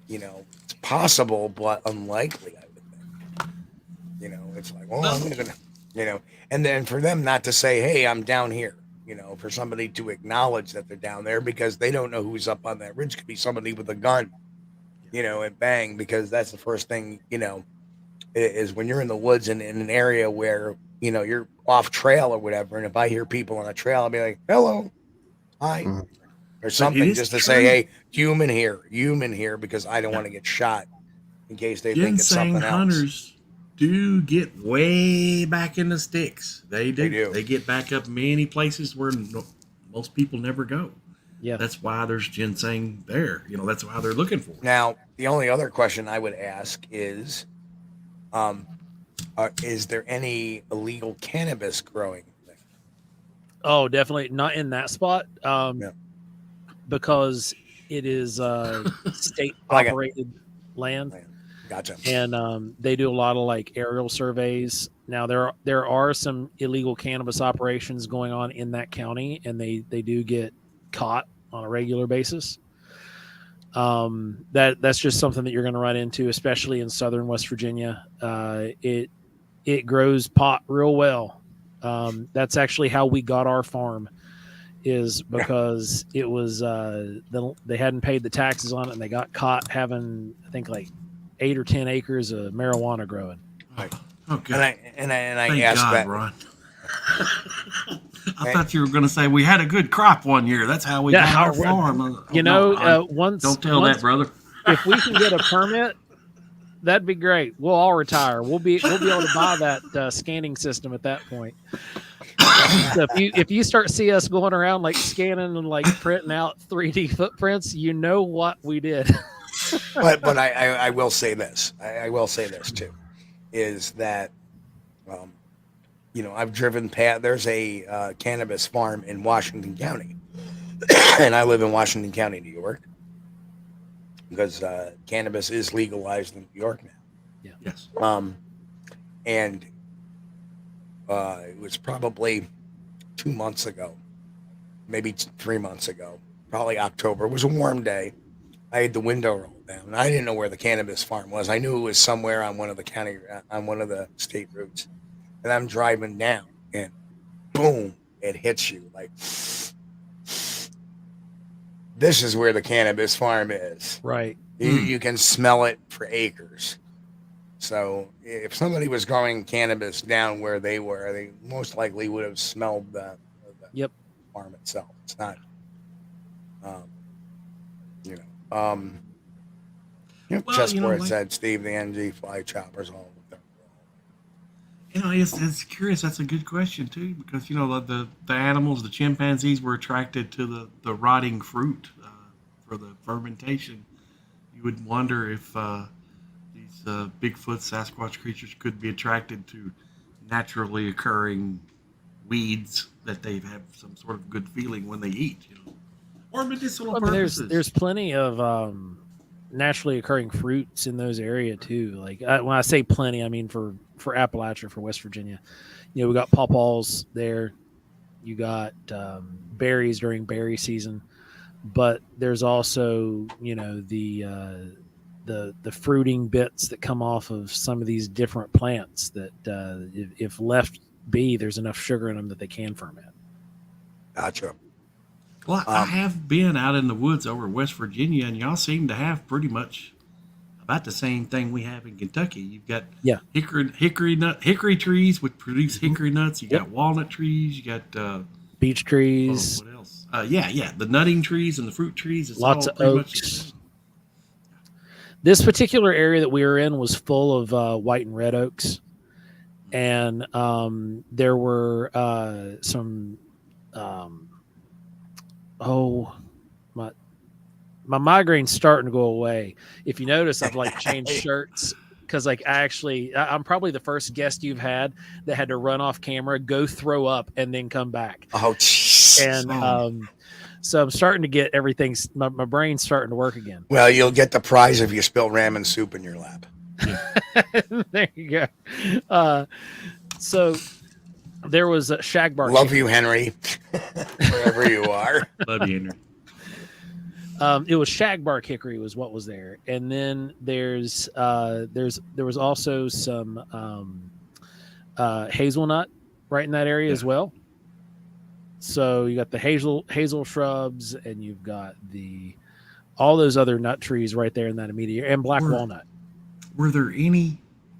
Speaker 10: It's possible, but unlikely. I would think. It's like, well, I'm gonna, and then for them not to say, hey, I'm down here. For somebody to acknowledge that they're down there because they don't know who's up on that ridge. Could be somebody with a gun, and bang, because that's the first thing, is when you're in the woods and in an area where, you're off trail or whatever. And if I hear people on a trail, I'll be like, hello, hi, or something just to say, hey, human here, because I don't want to get shot in case they think it's something else.
Speaker 11: Hunters do get way back in the sticks. They do. They get back up many places where most people never go.
Speaker 12: Yeah,
Speaker 11: that's why there's ginseng there. That's why they're looking for it.
Speaker 10: Now, the only other question I would ask is there any illegal cannabis growing there?
Speaker 12: Oh, definitely not in that spot. Because it is state operated land.
Speaker 10: Gotcha.
Speaker 12: And they do a lot of like aerial surveys. Now there are some illegal cannabis operations going on in that county, and they do get caught on a regular basis. That's just something that you're going to run into, especially in southern West Virginia. It grows pot real well. That's actually how we got our farm, is because it was they hadn't paid the taxes on it, and they got caught having, I think, like 8 or 10 acres of marijuana growing.
Speaker 10: Right.
Speaker 11: Okay.
Speaker 10: And I
Speaker 11: Thank
Speaker 10: asked
Speaker 11: God,
Speaker 10: that.
Speaker 11: Ron. I thought you were going to say we had a good crop one year. That's how we got our farm.
Speaker 12: Once
Speaker 11: don't tell that, brother.
Speaker 12: If we can get a permit, that'd be great. We'll all retire. We'll be able to buy that scanning system at that point. So if you start see us going around like scanning and like printing out 3D footprints, you know what we did.
Speaker 10: but I will say this. I will say this too, is that, I've driven past. There's a cannabis farm in Washington County, and I live in Washington County, New York, because cannabis is legalized in New York now.
Speaker 12: Yeah.
Speaker 11: Yes.
Speaker 10: And it was probably 2 months ago, maybe 3 months ago, probably October. It was a warm day. I had the window rolled down. I didn't know where the cannabis farm was. I knew it was somewhere on one of the state routes. And I'm driving down, and boom, it hits you like, this is where the cannabis farm is.
Speaker 12: Right.
Speaker 10: You can smell it for acres. So if somebody was growing cannabis down where they were, they most likely would have smelled the farm itself. It's not, chessboard said, Steve, the NG fly choppers, all of them.
Speaker 11: It's curious. That's a good question too, because the animals, the chimpanzees, were attracted to the rotting fruit for the fermentation. You would wonder if these Bigfoot, Sasquatch creatures could be attracted to naturally occurring weeds that they have some sort of good feeling when they eat, or medicinal purposes.
Speaker 12: There's plenty of naturally occurring fruits in those areas too. Like when I say plenty, I mean for Appalachia, for West Virginia. We got pawpaws there. You got berries during berry season, but there's also the fruiting bits that come off of some of these different plants that if left be, there's enough sugar in them that they can ferment.
Speaker 10: Gotcha.
Speaker 11: Well, I have been out in the woods over West Virginia, and y'all seem to have pretty much about the same thing we have in Kentucky. You've got hickory trees which produce hickory nuts. You got walnut trees. You got
Speaker 12: beech trees.
Speaker 11: What else? The nutting trees and the fruit trees. It's
Speaker 12: lots
Speaker 11: all
Speaker 12: of
Speaker 11: pretty
Speaker 12: oaks. This particular area that we were in was full of white and red oaks, and there were some. my migraine's starting to go away. If you notice, I've like changed shirts because like I'm probably the first guest you've had that had to run off camera, go throw up, and then come back.
Speaker 10: Oh, geez.
Speaker 12: And so I'm starting to get my brain's starting to work again.
Speaker 10: Well, you'll get the prize if you spill ramen soup in your lap.
Speaker 12: There you go. So there was a shagbark.
Speaker 10: Love you, Henry, wherever you are.
Speaker 11: Love you, Henry.
Speaker 12: It was shagbark hickory was what was there, and then there was also some hazelnut right in that area as well. So you got the hazel shrubs, and you've got all those other nut trees right there in that immediate area, and black walnut.
Speaker 11: Were there any?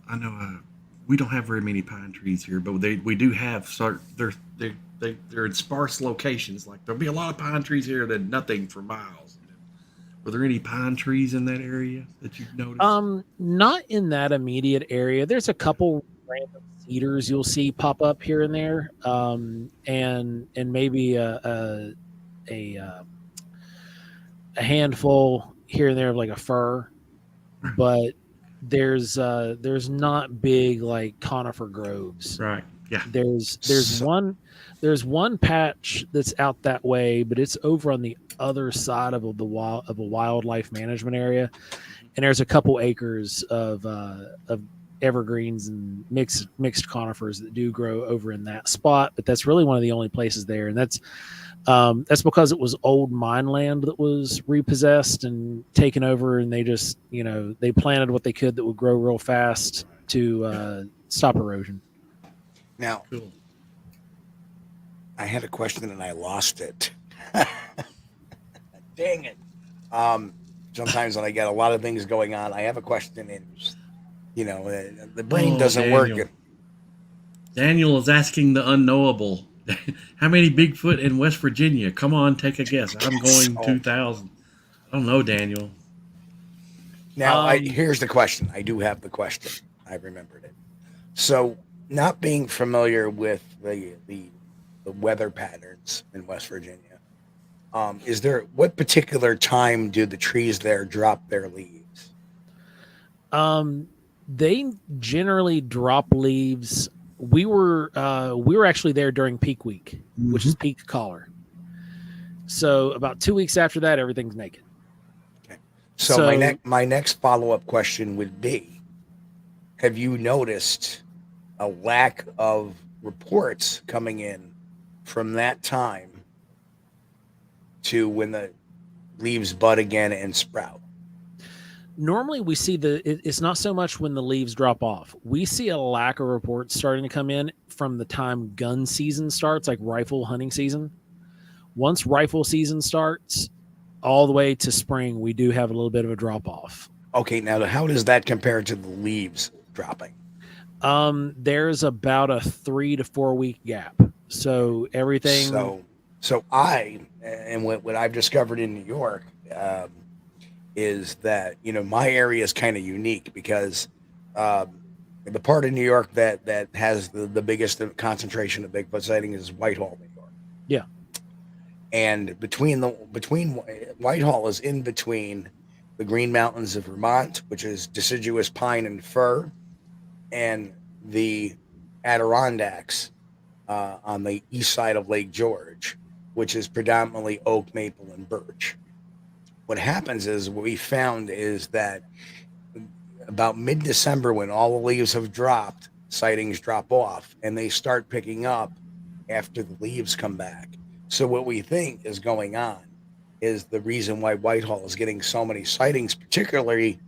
Speaker 11: I know we don't have very many pine trees here, but we do have. They're in sparse locations. Like there'll be a lot of pine trees here, then nothing for miles. Were there any pine trees in that area that you've noticed?
Speaker 12: Not in that immediate area. There's a couple random cedars you'll see pop up here and there, and maybe a handful here and there of like a fir, but there's not big like conifer groves.
Speaker 11: Right. Yeah.
Speaker 12: There's one patch that's out that way, but it's over on the other side of a wildlife management area, and there's a couple acres of evergreens and mixed conifers that do grow over in that spot. But that's really one of the only places there, and that's because it was old mine land that was repossessed and taken over, and they just they planted what they could that would grow real fast to stop erosion.
Speaker 10: Now, I had a question and I lost it. Dang it. Sometimes when I get a lot of things going on, I have a question and, the brain doesn't work.
Speaker 11: Daniel is asking the unknowable. How many Bigfoot in West Virginia? Come on, take a guess. I'm going 2,000. I don't know, Daniel.
Speaker 10: Now, here's the question. I do have the question. I remembered it. So, not being familiar with the weather patterns in West Virginia, what particular time do the trees there drop their leaves?
Speaker 12: They generally drop leaves. We were actually there during peak week, which is peak collar. So about 2 weeks after that, everything's naked.
Speaker 10: Okay. So my next follow-up question would be, have you noticed a lack of reports coming in from that time to when the leaves bud again and sprout?
Speaker 12: Normally we see it's not so much when the leaves drop off. We see a lack of reports starting to come in from the time gun season starts, like rifle hunting season. Once rifle season starts all the way to spring, we do have a little bit of a drop off.
Speaker 10: Okay. Now how does that compare to the leaves dropping?
Speaker 12: There's about a 3 to 4 week gap. So everything.
Speaker 10: So what I've discovered in New York, is that, my area is kind of unique because, the part of New York that has the biggest concentration of Bigfoot sightings is Whitehall, New York.
Speaker 12: Yeah.
Speaker 10: And between Whitehall is in between the Green Mountains of Vermont, which is deciduous pine and fir, and the Adirondacks on the east side of Lake George, which is predominantly oak, maple, and birch. What happens is, what we found is that about mid-December, when all the leaves have dropped, sightings drop off, and they start picking up after the leaves come back. So what we think is going on is the reason why Whitehall is getting so many sightings, particularly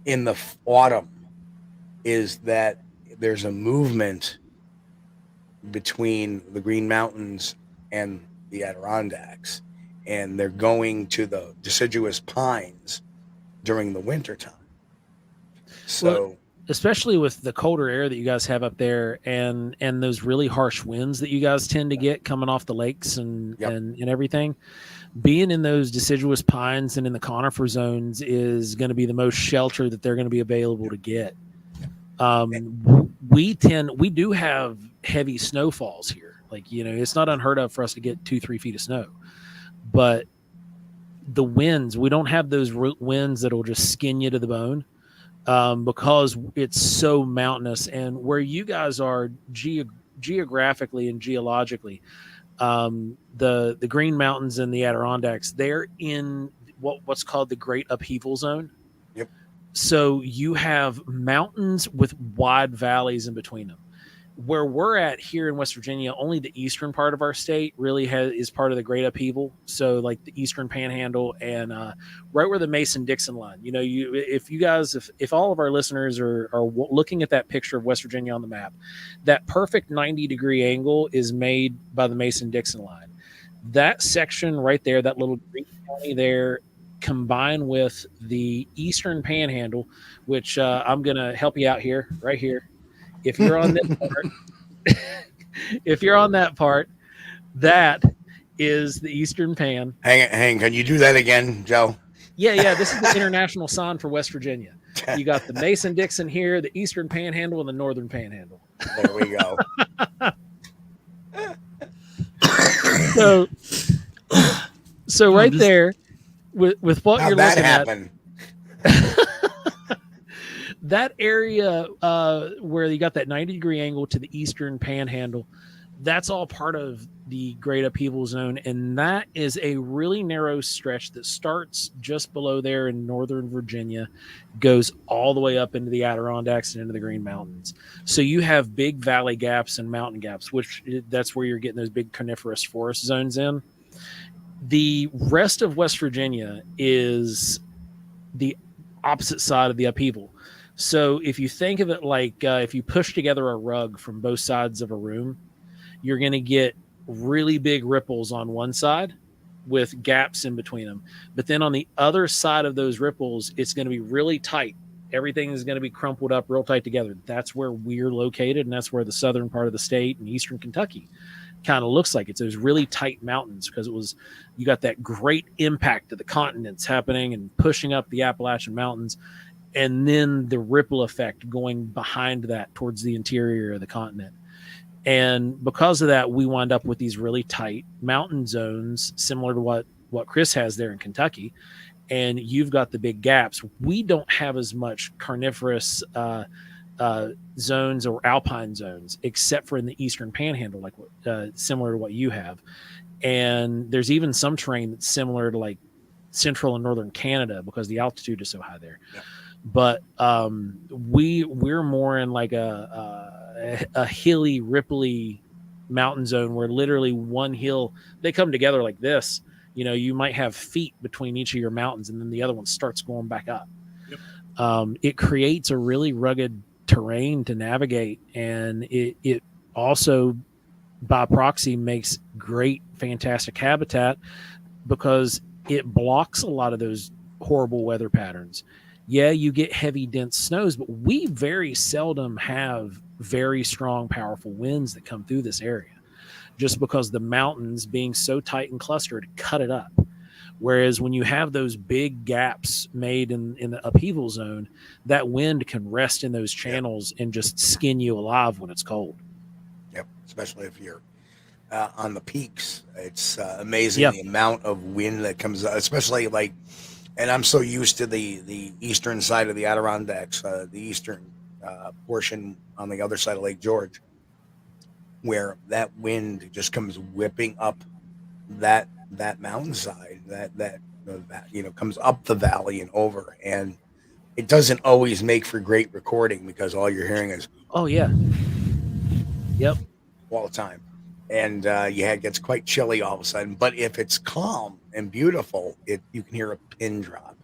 Speaker 10: in the autumn, is that there's a movement between the Green Mountains and the Adirondacks, and they're going to the deciduous pines during the winter time. So,
Speaker 12: well, especially with the colder air that you guys have up there, and those really harsh winds that you guys tend to get coming off the lakes and everything, being in those deciduous pines and in the conifer zones is going to be the most shelter that they're going to be available to get. We do have heavy snowfalls here. Like, it's not unheard of for us to get 2-3 feet of snow, but the winds, we don't have those winds that'll just skin you to the bone, because it's so mountainous. And where you guys are geographically and geologically, the Green Mountains and the Adirondacks, they're in what's called the Great Upheaval Zone.
Speaker 10: Yep.
Speaker 12: So you have mountains with wide valleys in between them. Where we're at here in West Virginia, only the eastern part of our state really is part of the Great Upheaval. So like the Eastern Panhandle and right where the Mason-Dixon line. You know, if all of our listeners are looking at that picture of West Virginia on the map, that perfect 90-degree angle is made by the Mason-Dixon line. That section right there, that little green county there, combined with the Eastern Panhandle, which I'm going to help you out here, right here. If you're on that part, that is the Eastern Pan.
Speaker 10: Hang. Can you do that again, Joe?
Speaker 12: Yeah. This is the international sign for West Virginia. You got the Mason-Dixon here, the Eastern Panhandle, and the Northern Panhandle.
Speaker 10: There we go.
Speaker 12: So right there, with what you're looking at. That area where you got that 90-degree angle to the Eastern Panhandle, that's all part of the Great Upheaval Zone, and that is a really narrow stretch that starts just below there in northern Virginia, goes all the way up into the Adirondacks and into the Green Mountains. So you have big valley gaps and mountain gaps, which that's where you're getting those big coniferous forest zones in. The rest of West Virginia is the opposite side of the upheaval. So if you think of it like if you push together a rug from both sides of a room, you're going to get really big ripples on one side with gaps in between them. But then on the other side of those ripples, it's going to be really tight. Everything is going to be crumpled up real tight together. That's where we're located, and that's where the southern part of the state and eastern Kentucky kind of looks like. It's those really tight mountains because you got that great impact of the continents happening and pushing up the Appalachian Mountains. And then the ripple effect going behind that towards the interior of the continent. And because of that, we wind up with these really tight mountain zones, similar to what Chris has there in Kentucky. And you've got the big gaps. We don't have as much carnivorous zones or alpine zones, except for in the Eastern Panhandle, like similar to what you have. And there's even some terrain that's similar to like central and northern Canada because the altitude is so high there. Yeah. But we're more in like a hilly, ripply mountain zone where literally one hill, they come together like this. You know, you might have feet between each of your mountains, and then the other one starts going back up. Yep. It creates a really rugged terrain to navigate, and it also, by proxy, makes great, fantastic habitat because it blocks a lot of those horrible weather patterns. Yeah, you get heavy, dense snows, but we very seldom have very strong, powerful winds that come through this area just because the mountains being so tight and clustered cut it up. Whereas when you have those big gaps made in the upheaval zone, that wind can rest in those channels and just skin you alive when it's cold.
Speaker 10: Yep, especially if you're on the peaks. It's amazing the amount of wind that comes, especially like, and I'm so used to the eastern side of the Adirondacks, the eastern portion on the other side of Lake George, where that wind just comes whipping up that mountainside, that comes up the valley and over, and it doesn't always make for great recording because all you're hearing is
Speaker 12: all
Speaker 10: the time, and it gets quite chilly all of a sudden. But if it's calm and beautiful, you can hear a pin drop,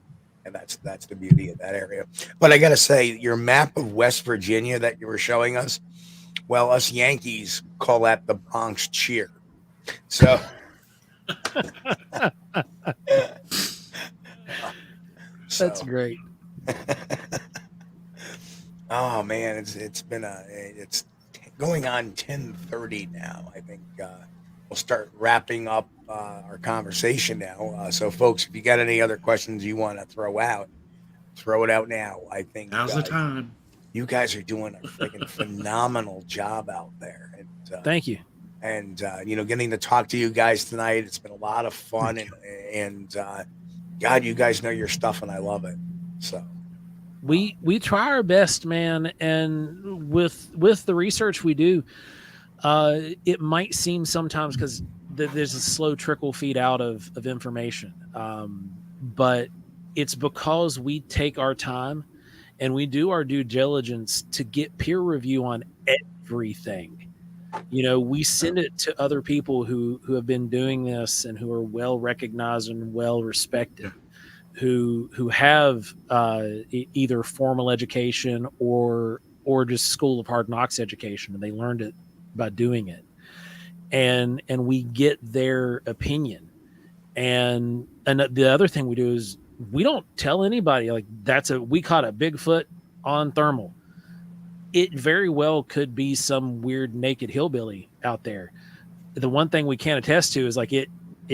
Speaker 10: and that's the beauty of that area. But I gotta say, your map of West Virginia that you were showing us, well, us Yankees call that the Bronx Cheer. So
Speaker 12: that's great.
Speaker 10: Oh man, it's going on 10:30 now. I think we'll start wrapping up our conversation now. So folks, if you got any other questions you want to throw it out now. I think
Speaker 11: now's the time.
Speaker 10: You guys are doing a freaking phenomenal job out there. And,
Speaker 12: thank you.
Speaker 10: And getting to talk to you guys tonight, it's been a lot of fun, and God, you guys know your stuff, and I love it. So
Speaker 12: we try our best, man. And with the research we do, it might seem sometimes because there's a slow trickle feed out of information. But it's because we take our time and we do our due diligence to get peer review on everything. You know, we send it to other people who have been doing this and who are well recognized and well respected, who have either formal education or just School of Hard Knocks education, and they learned it by doing it. And we get their opinion. And the other thing we do is we don't tell anybody like we caught a Bigfoot on thermal. It very well could be some weird naked hillbilly out there. The one thing we can't attest to is like it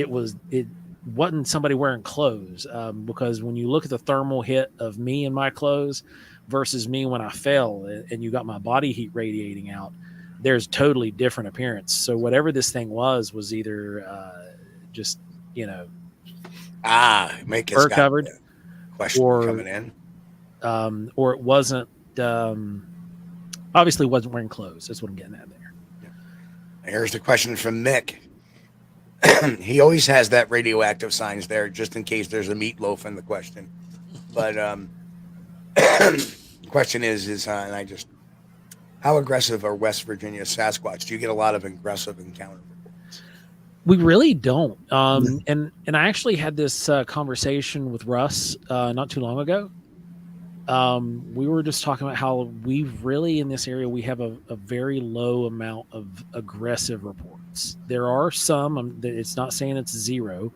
Speaker 12: wasn't somebody wearing clothes, because when you look at the thermal hit of me in my clothes versus me when I fell and you got my body heat radiating out, there's totally different appearance. So whatever this thing was either just, you know,
Speaker 10: make
Speaker 12: fur covered,
Speaker 10: question
Speaker 12: or
Speaker 10: coming in,
Speaker 12: or it wasn't obviously wasn't wearing clothes. That's what I'm getting at there.
Speaker 10: Here's the question from Mick. He always has that radioactive signs there just in case there's a meatloaf in the question. But the question is and how aggressive are West Virginia Sasquatch? Do you get a lot of aggressive encounter reports?
Speaker 12: We really don't. And I actually had this conversation with Russ not too long ago. We were just talking about how we really, in this area, we have a very low amount of aggressive reports. There are some, it's not saying it's zero,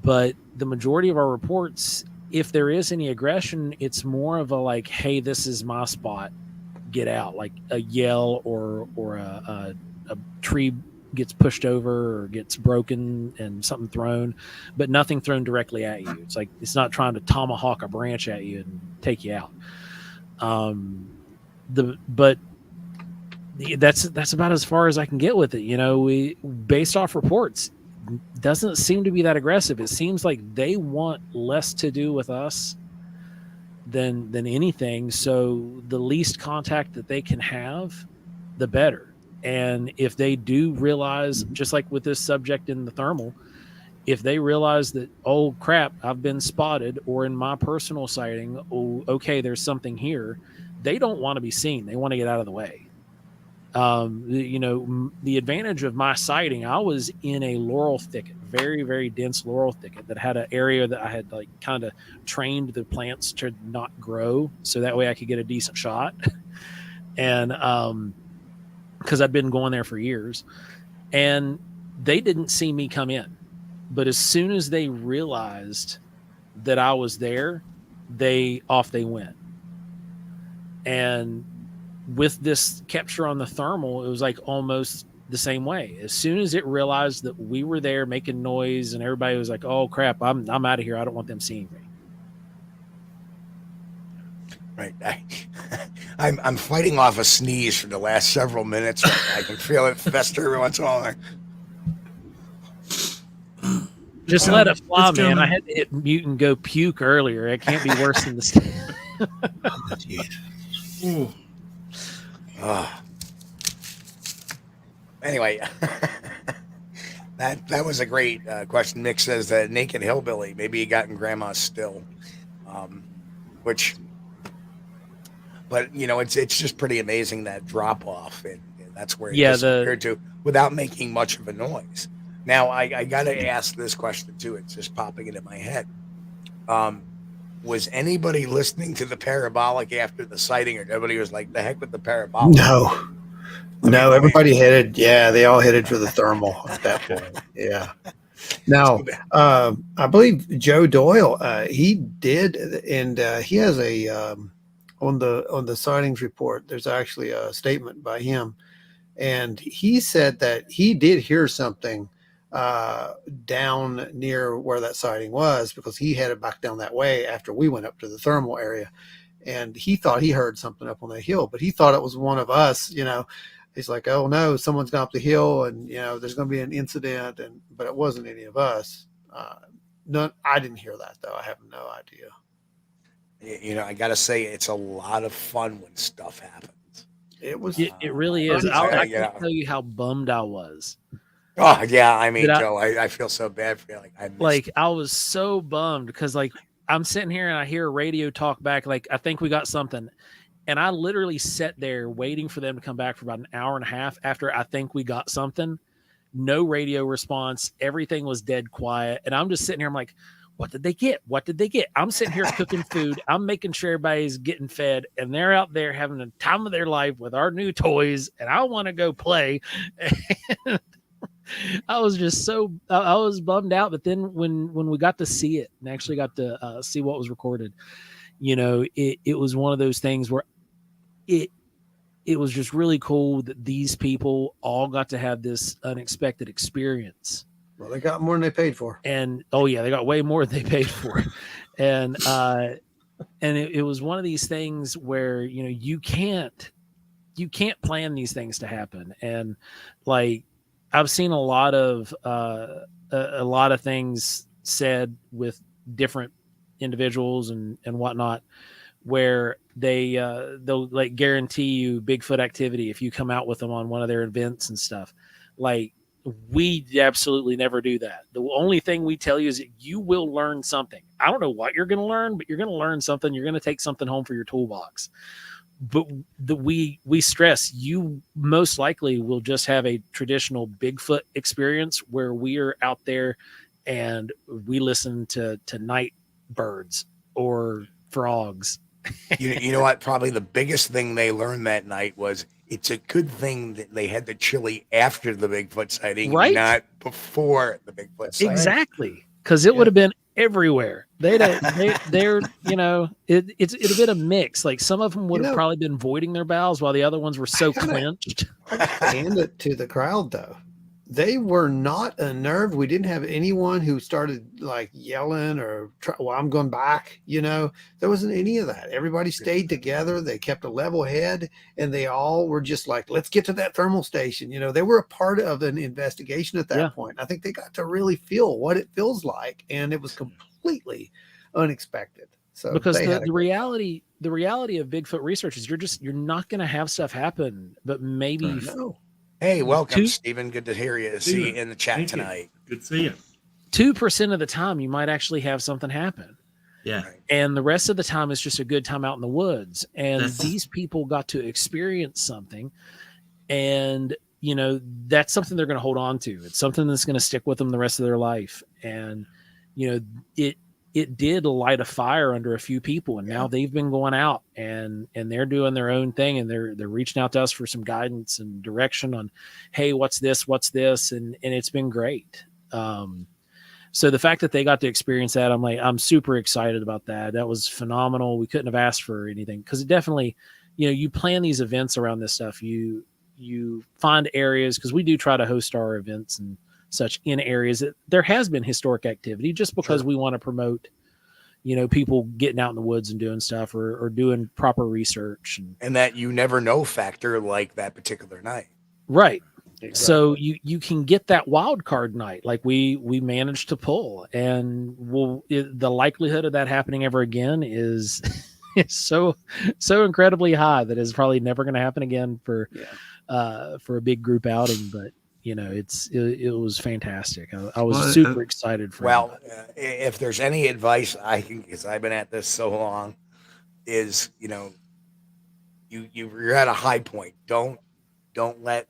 Speaker 12: but the majority of our reports, if there is any aggression, it's more of a like, hey, this is my spot, get out, like a yell or a tree gets pushed over or gets broken and something thrown, but nothing thrown directly at you. It's like, it's not trying to tomahawk a branch at you and take you out. But that's about as far as I can get with it. You know, we, based off reports, doesn't seem to be that aggressive. It seems like they want less to do with us than anything. So the least contact that they can have, the better. And if they do realize, just like with this subject in the thermal, if they realize that, oh crap, I've been spotted, or in my personal sighting, oh, okay, there's something here, they don't want to be seen. They want to get out of the way. You know, the advantage of my sighting, I was in a laurel thicket, very, very dense laurel thicket that had an area that I had like kind of trained the plants to not grow. So that way I could get a decent shot. And, because I'd been going there for years, and they didn't see me come in. But as soon as they realized that I was there, they went. And with this capture on the thermal, it was like almost the same way. As soon as it realized that we were there making noise, and everybody was like, "Oh crap, I'm out of here. I don't want them seeing me."
Speaker 10: Right. I'm fighting off a sneeze for the last several minutes. I can feel it fester every once in a while.
Speaker 12: Just let it fly, man. I had to hit mute and go puke earlier. It can't be worse than this.
Speaker 10: Anyway, that was a great question. Nick says that naked hillbilly, maybe he got in grandma's still, which. But, you know, it's just pretty amazing, that drop off. And that's where it disappeared to without making much of a noise. Now, I got to ask this question, too. It's just popping into my head. Was anybody listening to the parabolic after the sighting, or nobody was like, the heck with the parabolic?
Speaker 13: No, everybody headed. Yeah, they all headed for the thermal at that point. Yeah. Now, I believe Joe Doyle, he did, and he has a... on the sightings report, there's actually a statement by him, and he said that he did hear something down near where that sighting was, because he headed back down that way after we went up to the thermal area, and he thought he heard something up on the hill, but he thought it was one of us. You know, he's like, "Oh no, someone's gone up the hill, and you know there's going to be an incident," but it wasn't any of us. no, I didn't hear that though. I have no idea.
Speaker 10: You know, I got to say, it's a lot of fun when stuff happens.
Speaker 13: It was.
Speaker 12: It really is. I can't tell you how bummed I was.
Speaker 10: Oh yeah, I mean, Joe, I feel so bad for you.
Speaker 12: I was so bummed because like I'm sitting here and I hear a radio talk back. Like I think we got something, and I literally sat there waiting for them to come back for about an hour and a half after I think we got something. No radio response. Everything was dead quiet, and I'm just sitting here. I'm like, what did they get? What did they get? I'm sitting here cooking food. I'm making sure everybody's getting fed, and they're out there having the time of their life with our new toys, and I want to go play. And I was just I was bummed out. But then when we got to see it and actually got to see what was recorded, you know, it was one of those things where it was just really cool that these people all got to have this unexpected experience.
Speaker 13: Well, they got more than they paid for.
Speaker 12: And oh yeah, they got way more than they paid for. And it was one of these things where, you know, you can't plan these things to happen. And like I've seen a lot of things said with different individuals and whatnot, where they'll like guarantee you Bigfoot activity if you come out with them on one of their events and stuff. Like, we absolutely never do that. The only thing we tell you is that you will learn something. I don't know what you're going to learn, but you're going to learn something. You're going to take something home for your toolbox. But we stress you most likely will just have a traditional Bigfoot experience where we are out there and we listen to night birds or frogs.
Speaker 10: You know what? Probably the biggest thing they learned that night was it's a good thing that they had the chili after the Bigfoot sighting,
Speaker 12: right?
Speaker 10: Not before the Bigfoot sighting.
Speaker 12: Exactly, because it would have been everywhere. They're you know, it'd have been a mix. Like some of them would have probably been voiding their bowels while the other ones were so clenched.
Speaker 13: Hand it to the crowd though. They were not unnerved. We didn't have anyone who started like yelling or, well, I'm going back. You know, there wasn't any of that. Everybody stayed together. They kept a level head and they all were just like, let's get to that thermal station. You know, they were a part of an investigation at that point. I think they got to really feel what it feels like. And it was completely unexpected. So
Speaker 12: because the reality of Bigfoot research is you're not going to have stuff happen, but maybe.
Speaker 10: Hey, welcome, Stephen. Good to hear you. See you in the chat tonight.
Speaker 11: Good to see you.
Speaker 12: 2% of the time, you might actually have something happen.
Speaker 11: Yeah.
Speaker 12: And the rest of the time, it's just a good time out in the woods. And these people got to experience something. And, you know, that's something they're going to hold on to. It's something that's going to stick with them the rest of their life. And, you know, it did light a fire under a few people, and now they've been going out and they're doing their own thing, and they're reaching out to us for some guidance and direction on, hey, what's this? And it's been great. So the fact that they got to experience that, I'm super excited about that. That was phenomenal. We couldn't have asked for anything, because it definitely, you know, you plan these events around this stuff. You find areas, because we do try to host our events and such in areas that there has been historic activity, just because we want to promote, you know, people getting out in the woods and doing stuff or doing proper research
Speaker 10: and that you never know factor, like that particular night.
Speaker 12: Right. Exactly. So you can get that wild card night like we managed to pull, and the likelihood of that happening ever again is so incredibly high that it's probably never going to happen again for a big group outing. But you know, it was fantastic. I was super excited for it.
Speaker 10: If there's any advice I can, because I've been at this so long, is, you know, you're at a high point. Don't let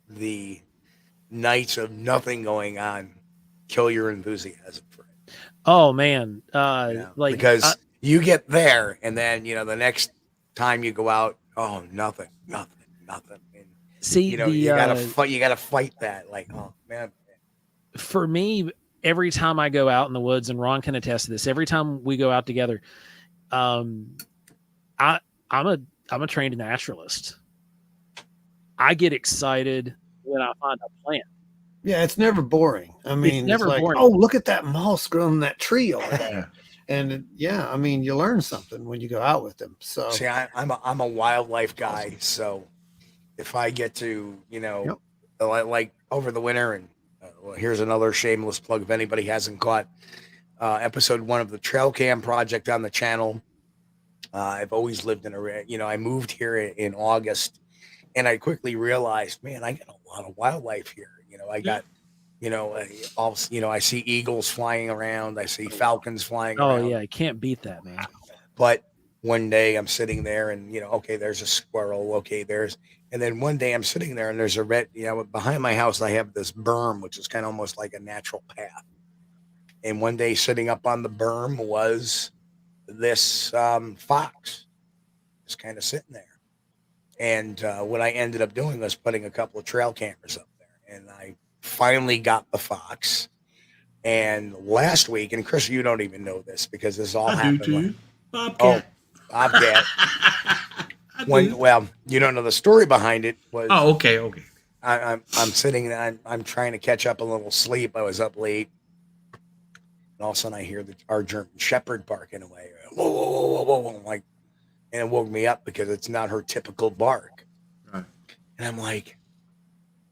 Speaker 10: the nights of nothing going on kill your enthusiasm for it.
Speaker 12: Oh man,
Speaker 10: because you get there, and then, you know, the next time you go out, oh, nothing.
Speaker 12: See,
Speaker 10: you know, you gotta fight that. Like, oh man.
Speaker 12: For me, every time I go out in the woods, and Ron can attest to this, every time we go out together, I'm a trained naturalist. I get excited when I find a plant.
Speaker 13: Yeah, it's never boring. I mean,
Speaker 12: it's never boring.
Speaker 13: Oh, look at that moss growing in that tree over there. And I mean, you learn something when you go out with them. So
Speaker 10: see, I'm a wildlife guy, so if I get to, you know, like over the winter, and here's another shameless plug if anybody hasn't caught episode 1 of the trail cam project on the channel. I've always lived in I moved here in August, and I quickly realized, man, I got a lot of wildlife here. I got, I see eagles flying around. I see falcons flying around.
Speaker 12: Oh yeah, I can't beat that, man.
Speaker 10: But one day I'm sitting there and, okay, there's a squirrel. Okay, and then one day I'm sitting there and there's a red, behind my house, I have this berm, which is kind of almost like a natural path. And one day sitting up on the berm was this fox just kind of sitting there. And what I ended up doing was putting a couple of trail cameras up there, and I finally got the fox. And last week, and Chris, you don't even know this because this all happened.
Speaker 11: Bobcat.
Speaker 10: Oh, Bobcat. Well, you don't know the story behind it.
Speaker 11: Okay.
Speaker 10: I'm sitting. I'm trying to catch up a little sleep. I was up late, and all of a sudden I hear our German Shepherd barking away. Whoa, whoa, whoa, whoa, whoa! Like, and it woke me up because it's not her typical bark.
Speaker 11: Right.
Speaker 10: And I'm like,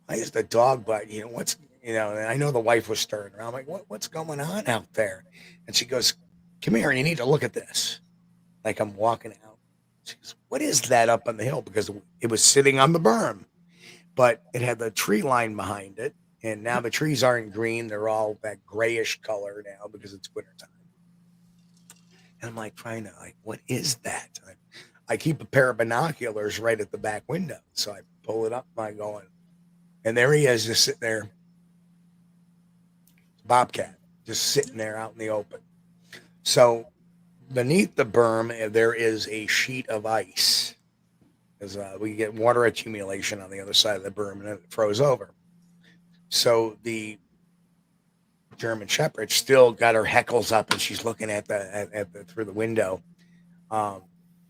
Speaker 10: why is the dog barking? And I know the wife was stirring around. I'm like, what's going on out there? And she goes, come here, and you need to look at this. Like, I'm walking out. She goes, what is that up on the hill? Because it was sitting on the berm, but it had the tree line behind it. And now the trees aren't green. They're all that grayish color now because it's wintertime. And I'm like, what is that? I keep a pair of binoculars right at the back window. So I pull it up and I go in. And there he is, just sitting there. Bobcat, just sitting there out in the open. So beneath the berm, there is a sheet of ice. Because we get water accumulation on the other side of the berm, and it froze over. So the German Shepherd still got her heckles up, and she's looking at the through the window. And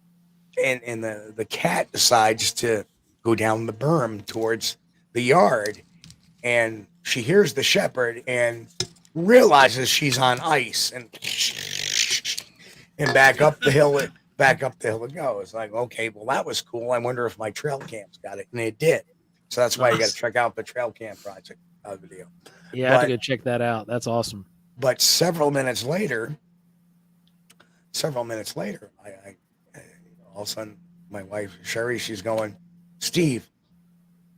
Speaker 10: the cat decides to go down the berm towards the yard, and she hears the shepherd and realizes she's on ice, and back up the hill it goes. Like, okay, well, that was cool. I wonder if my trail cam's got it, and it did. So that's why you got to check out the trail cam project video.
Speaker 12: Yeah, I have to go check that out. That's awesome.
Speaker 10: But several minutes later, I all of a sudden, my wife, Sherry, she's going, Steve,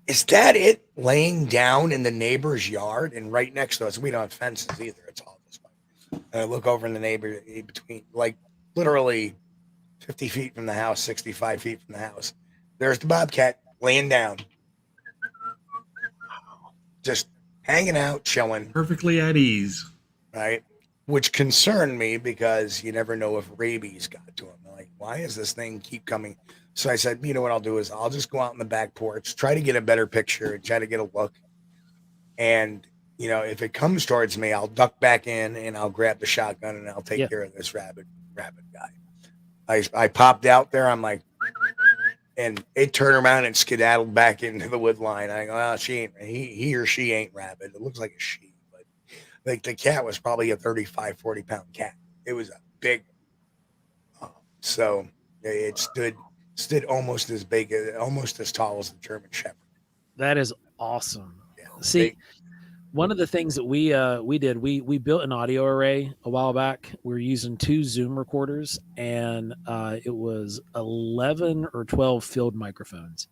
Speaker 10: is that it laying down in the neighbor's yard? And right next to us, we don't have fences either. It's all this way. And I look over in the neighbor between, like, literally 50 feet from the house, 65 feet from the house. There's the bobcat laying down. Just hanging out, chilling.
Speaker 11: Perfectly at ease.
Speaker 10: Right? Which concerned me because you never know if rabies got to him. Like, why is this thing keep coming? So I said, you know what I'll do is I'll just go out in the back porch, try to get a better picture, try to get a look. And, if it comes towards me, I'll duck back in and I'll grab the shotgun and I'll take care of this rabid guy. I popped out there. I'm like, and it turned around and skedaddled back into the wood line. I go, oh, he or she ain't rabid. It looks like a she, but like the cat was probably a 35, 40 pound cat. It was a big, so it stood almost as big, almost as tall as the German Shepherd.
Speaker 12: That is awesome.
Speaker 10: Yeah,
Speaker 12: see, one of the things that we did, we built an audio array a while back. We were using 2 Zoom recorders, and it was 11 or 12 field microphones,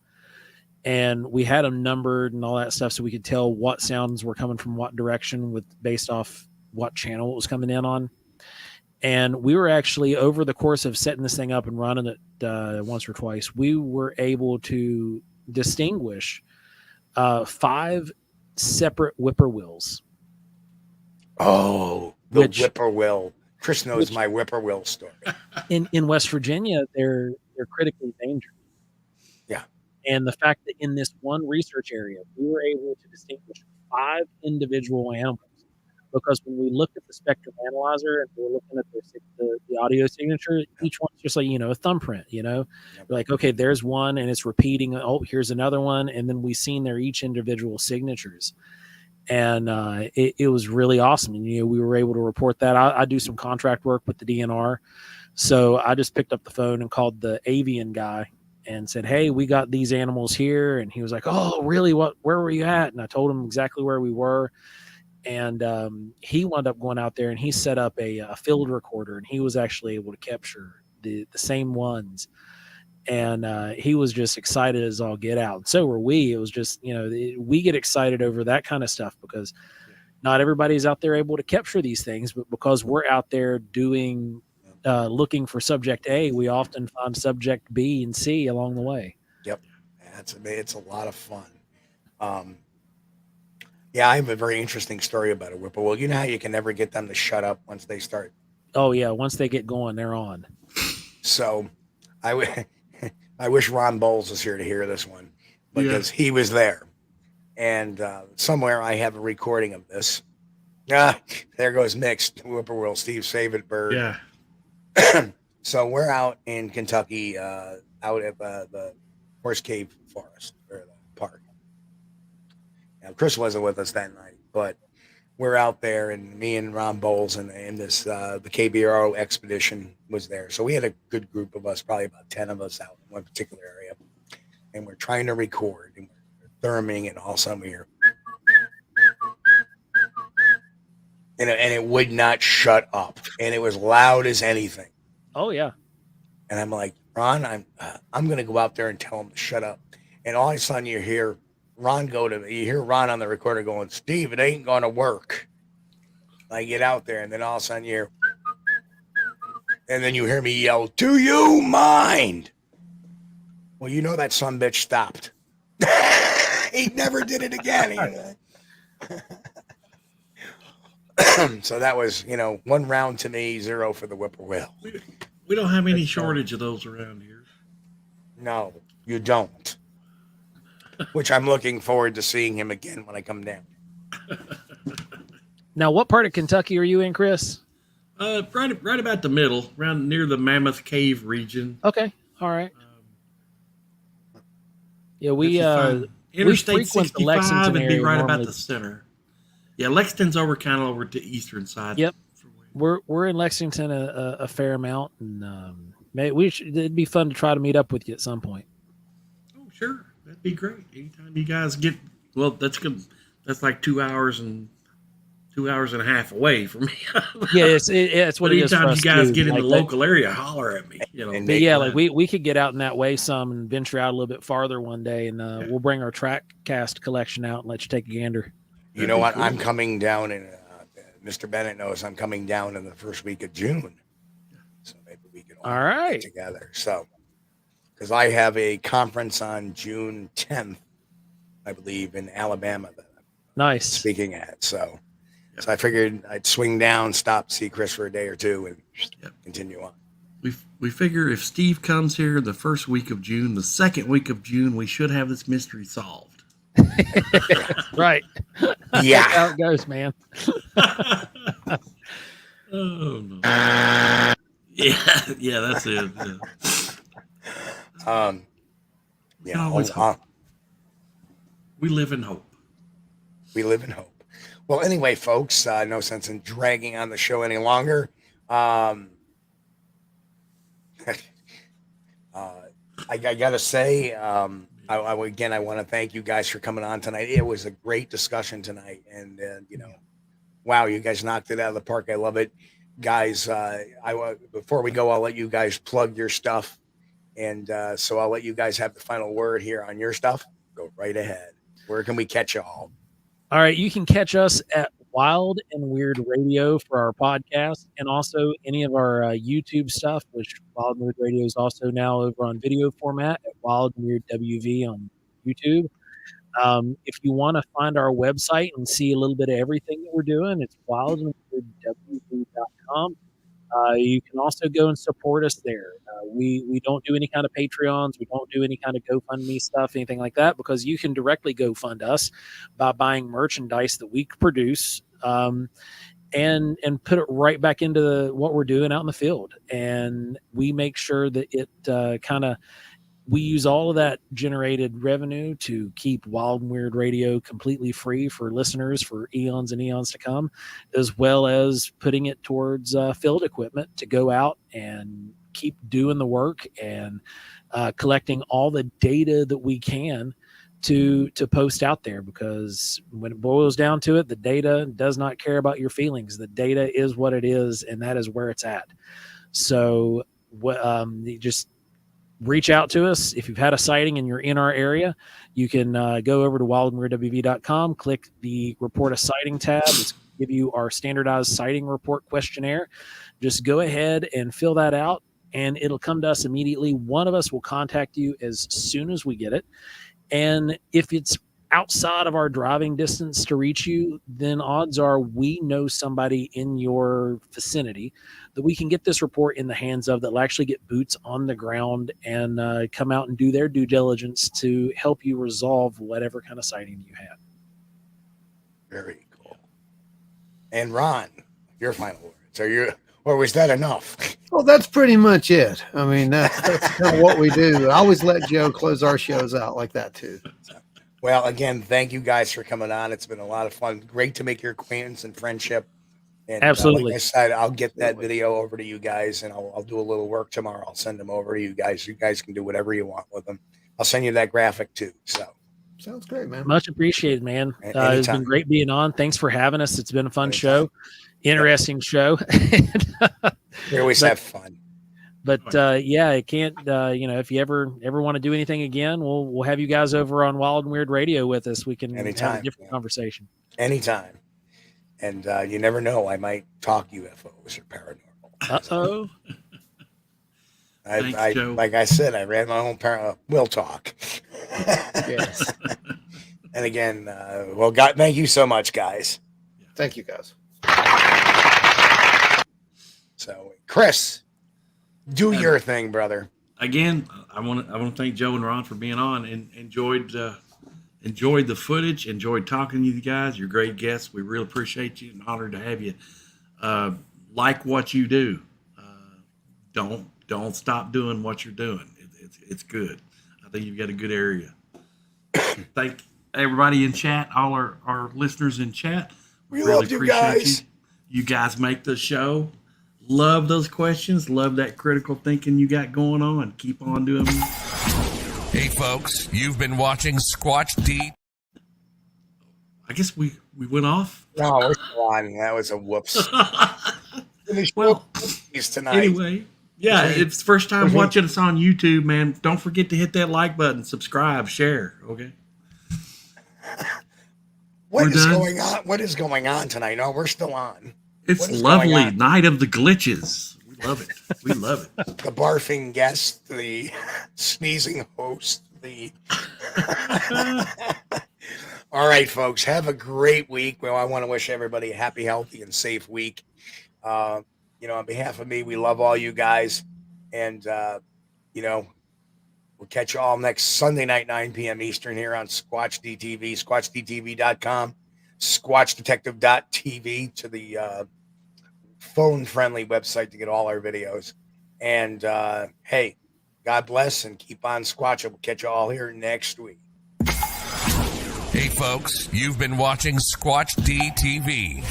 Speaker 12: and we had them numbered and all that stuff, so we could tell what sounds were coming from what direction based off what channel it was coming in on. And we were actually, over the course of setting this thing up and running it once or twice, we were able to distinguish 5 separate whippoorwills.
Speaker 10: Oh, the whippoorwill. Chris knows my whippoorwill story.
Speaker 12: In West Virginia, they're critically endangered.
Speaker 10: Yeah.
Speaker 12: And the fact that in this one research area, we were able to distinguish 5 individual animals. Because when we looked at the spectrum analyzer and we were looking at the audio signature, each one's just like, a thumbprint, We're like, okay, there's one and it's repeating. Oh, here's another one. And then we've seen their each individual signatures. And it was really awesome. And, we were able to report that. I do some contract work with the DNR. So I just picked up the phone and called the avian guy and said, hey, we got these animals here. And he was like, oh, really? Where were you at? And I told him exactly where we were. And he wound up going out there and he set up a field recorder, and he was actually able to capture the same ones. And he was just excited as all get out. So were we. It was just, we get excited over that kind of stuff because not everybody's out there able to capture these things, but because we're out there doing, looking for subject A, we often find subject B and C along the way.
Speaker 10: Yep. It's a lot of fun. Yeah, I have a very interesting story about a whippoorwill. You know how you can never get them to shut up once they start?
Speaker 12: Oh, yeah. Once they get going, they're on.
Speaker 10: So I wish Ron Bowles was here to hear this one because he was there. And somewhere I have a recording of this. There goes Mixed Whippoorwill, Steve Savage Bird.
Speaker 11: Yeah.
Speaker 10: So we're out in Kentucky, out at the Horse Cave Forest, or the park. Now, Chris wasn't with us that night, but we're out there, and me and Ron Bowles and this the KBRO expedition was there. So we had a good group of us, probably about 10 of us out in one particular area, and we're trying to record, and we're therming, and all of a sudden we hear, and it would not shut up, and it was loud as anything.
Speaker 12: Oh yeah.
Speaker 10: And I'm like, Ron, I'm going to go out there and tell him to shut up. And all of a sudden you hear Ron on the recorder going, Steve, it ain't going to work. I get out there, and then all of a sudden you hear, and then you hear me yell, do you mind? Well, you know that sumbitch stopped. He never did it again. So that was, 1 round to me, 0 for the whippoorwill.
Speaker 11: We don't have any shortage of those around here.
Speaker 10: No, you don't. Which I'm looking forward to seeing him again when I come down.
Speaker 12: Now, what part of Kentucky are you in, Chris?
Speaker 11: Right about the middle, around near the Mammoth Cave region.
Speaker 12: Okay, all right. Yeah, we
Speaker 11: Interstate
Speaker 12: frequent the
Speaker 11: 65
Speaker 12: Lexington
Speaker 11: and be
Speaker 12: area
Speaker 11: right
Speaker 12: normally.
Speaker 11: about the center. Yeah, Lexington's kind of over to the eastern side.
Speaker 12: Yep, we're in Lexington a fair amount, and it'd be fun to try to meet up with you at some point.
Speaker 11: Oh, sure, that'd be great. Anytime you guys get, well, that's good. That's like 2 hours and 2 hours and a half away from me.
Speaker 12: Yeah, it's what it is for
Speaker 11: anytime
Speaker 12: us
Speaker 11: you guys
Speaker 12: too.
Speaker 11: get in
Speaker 12: Like
Speaker 11: the
Speaker 12: that-
Speaker 11: local area, holler at me.
Speaker 12: But yeah, like we could get out in that way some and venture out a little bit farther one day, and we'll bring our track cast collection out and let you take a gander.
Speaker 10: You know what? Cool. I'm coming down, and Mr. Bennett knows I'm coming down in the first week of June. So maybe we can all get together. So, because I have a conference on June 10th, I believe, in Alabama that I'm speaking at. So I figured I'd swing down, stop, see Chris for a day or two, and continue on.
Speaker 11: We figure if Steve comes here the first week of June, the second week of June, we should have this mystery solved.
Speaker 12: Right.
Speaker 10: Yeah.
Speaker 12: That's how it goes, man.
Speaker 11: Oh no. Yeah, that's it.
Speaker 10: Yeah.
Speaker 11: We live in hope.
Speaker 10: We live in hope. Well, anyway, folks, no sense in dragging on the show any longer. I gotta say, I want to thank you guys for coming on tonight. It was a great discussion tonight, and wow, you guys knocked it out of the park. I love it, guys. Before we go, I'll let you guys plug your stuff, and so I'll let you guys have the final word here on your stuff. Go right ahead. Where can we catch you all?
Speaker 12: All right, you can catch us at Wild and Weird Radio for our podcast, and also any of our YouTube stuff, which Wild and Weird Radio is also now over on video format at Wild and Weird WV on YouTube. If you want to find our website and see a little bit of everything that we're doing, it's wildandweirdwv.com. You can also go and support us there. We don't do any kind of Patreons. We don't do any kind of GoFundMe stuff, anything like that, because you can directly GoFund us by buying merchandise that we produce and put it right back into what we're doing out in the field. And we make sure that it we use all of that generated revenue to keep Wild and Weird Radio completely free for listeners for eons and eons to come, as well as putting it towards field equipment to go out and keep doing the work and collecting all the data that we can to post out there, because when it boils down to it, the data does not care about your feelings. The data is what it is, and that is where it's at. So you just reach out to us. If you've had a sighting and you're in our area, you can go over to wildandweirdwv.com, click the report a sighting tab. It's going to give you our standardized sighting report questionnaire. Just go ahead and fill that out, and it'll come to us immediately. One of us will contact you as soon as we get it. And if it's outside of our driving distance to reach you, then odds are we know somebody in your vicinity that we can get this report in the hands of, that will actually get boots on the ground and come out and do their due diligence to help you resolve whatever kind of sighting you had.
Speaker 10: Very cool. And Ron, your final words. Or was that enough?
Speaker 13: Well, that's pretty much it. I mean, that's kind of what we do. I always let Joe close our shows out like that too.
Speaker 10: Well, again, thank you guys for coming on. It's been a lot of fun. Great to make your acquaintance and friendship. And,
Speaker 12: absolutely.
Speaker 10: Like I said, I'll get that video over to you guys, and I'll do a little work tomorrow. I'll send them over to you guys. You guys can do whatever you want with them. I'll send you that graphic too. So
Speaker 13: sounds great, man.
Speaker 12: Much appreciated, man. It's been great being on. Thanks for having us. It's been a fun show. Interesting show.
Speaker 10: We always have fun.
Speaker 12: But yeah, it can't. If you ever want to do anything again, we'll have you guys over on Wild and Weird Radio with us. We can have a different conversation.
Speaker 10: Anytime. And you never know, I might talk UFOs or paranormal.
Speaker 12: Uh-oh.
Speaker 10: Like I said, I ran my own will talk.
Speaker 12: Yes.
Speaker 10: And again, God, thank you so much, guys.
Speaker 13: Thank you, guys.
Speaker 10: So, Chris, do your thing, brother.
Speaker 11: Again, I want to thank Joe and Ron for being on, and enjoyed the footage. Enjoyed talking to you guys. You're great guests. We really appreciate you, and honored to have you. Like what you do. Don't stop doing what you're doing. It's good. I think you've got a good area. Thank everybody in chat, all our listeners in chat.
Speaker 10: We really love you guys.
Speaker 11: You guys make the show. Love those questions. Love that critical thinking you got going on. Keep on doing it.
Speaker 9: Hey, folks, you've been watching Squatch-D.
Speaker 11: I guess we went off.
Speaker 10: No, we're still on. That was a whoops.
Speaker 11: Well,
Speaker 10: tonight.
Speaker 11: Anyway, yeah, if it's the first time watching us on YouTube, man, don't forget to hit that like button, subscribe, share, okay?
Speaker 10: What is going on? What is going on tonight? No, we're still on.
Speaker 11: It's lovely. Night of the glitches. We love it. We love it.
Speaker 10: The barfing guest, the sneezing host, All right, folks. Have a great week. Well, I want to wish everybody a happy, healthy, and safe week. On behalf of me, we love all you guys. And, we'll catch you all next Sunday night, 9 p.m. Eastern here on Squatch-D TV, SquatchDTV.com, SquatchDetective.tv to the phone-friendly website to get all our videos. And, hey, God bless and keep on squatching. We'll catch you all here next week.
Speaker 9: Hey, folks, you've been watching Squatch-D TV.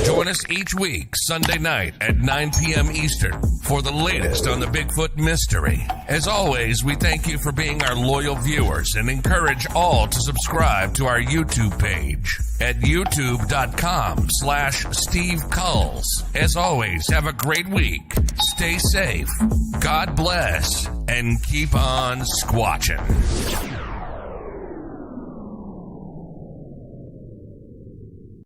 Speaker 9: Join us each week, Sunday night at 9 p.m. Eastern, for the latest on the Bigfoot mystery. As always, we thank you for being our loyal viewers and encourage all to subscribe to our YouTube page at youtube.com/Steve Kulls. As always, have a great week. Stay safe. God bless. And keep on squatching.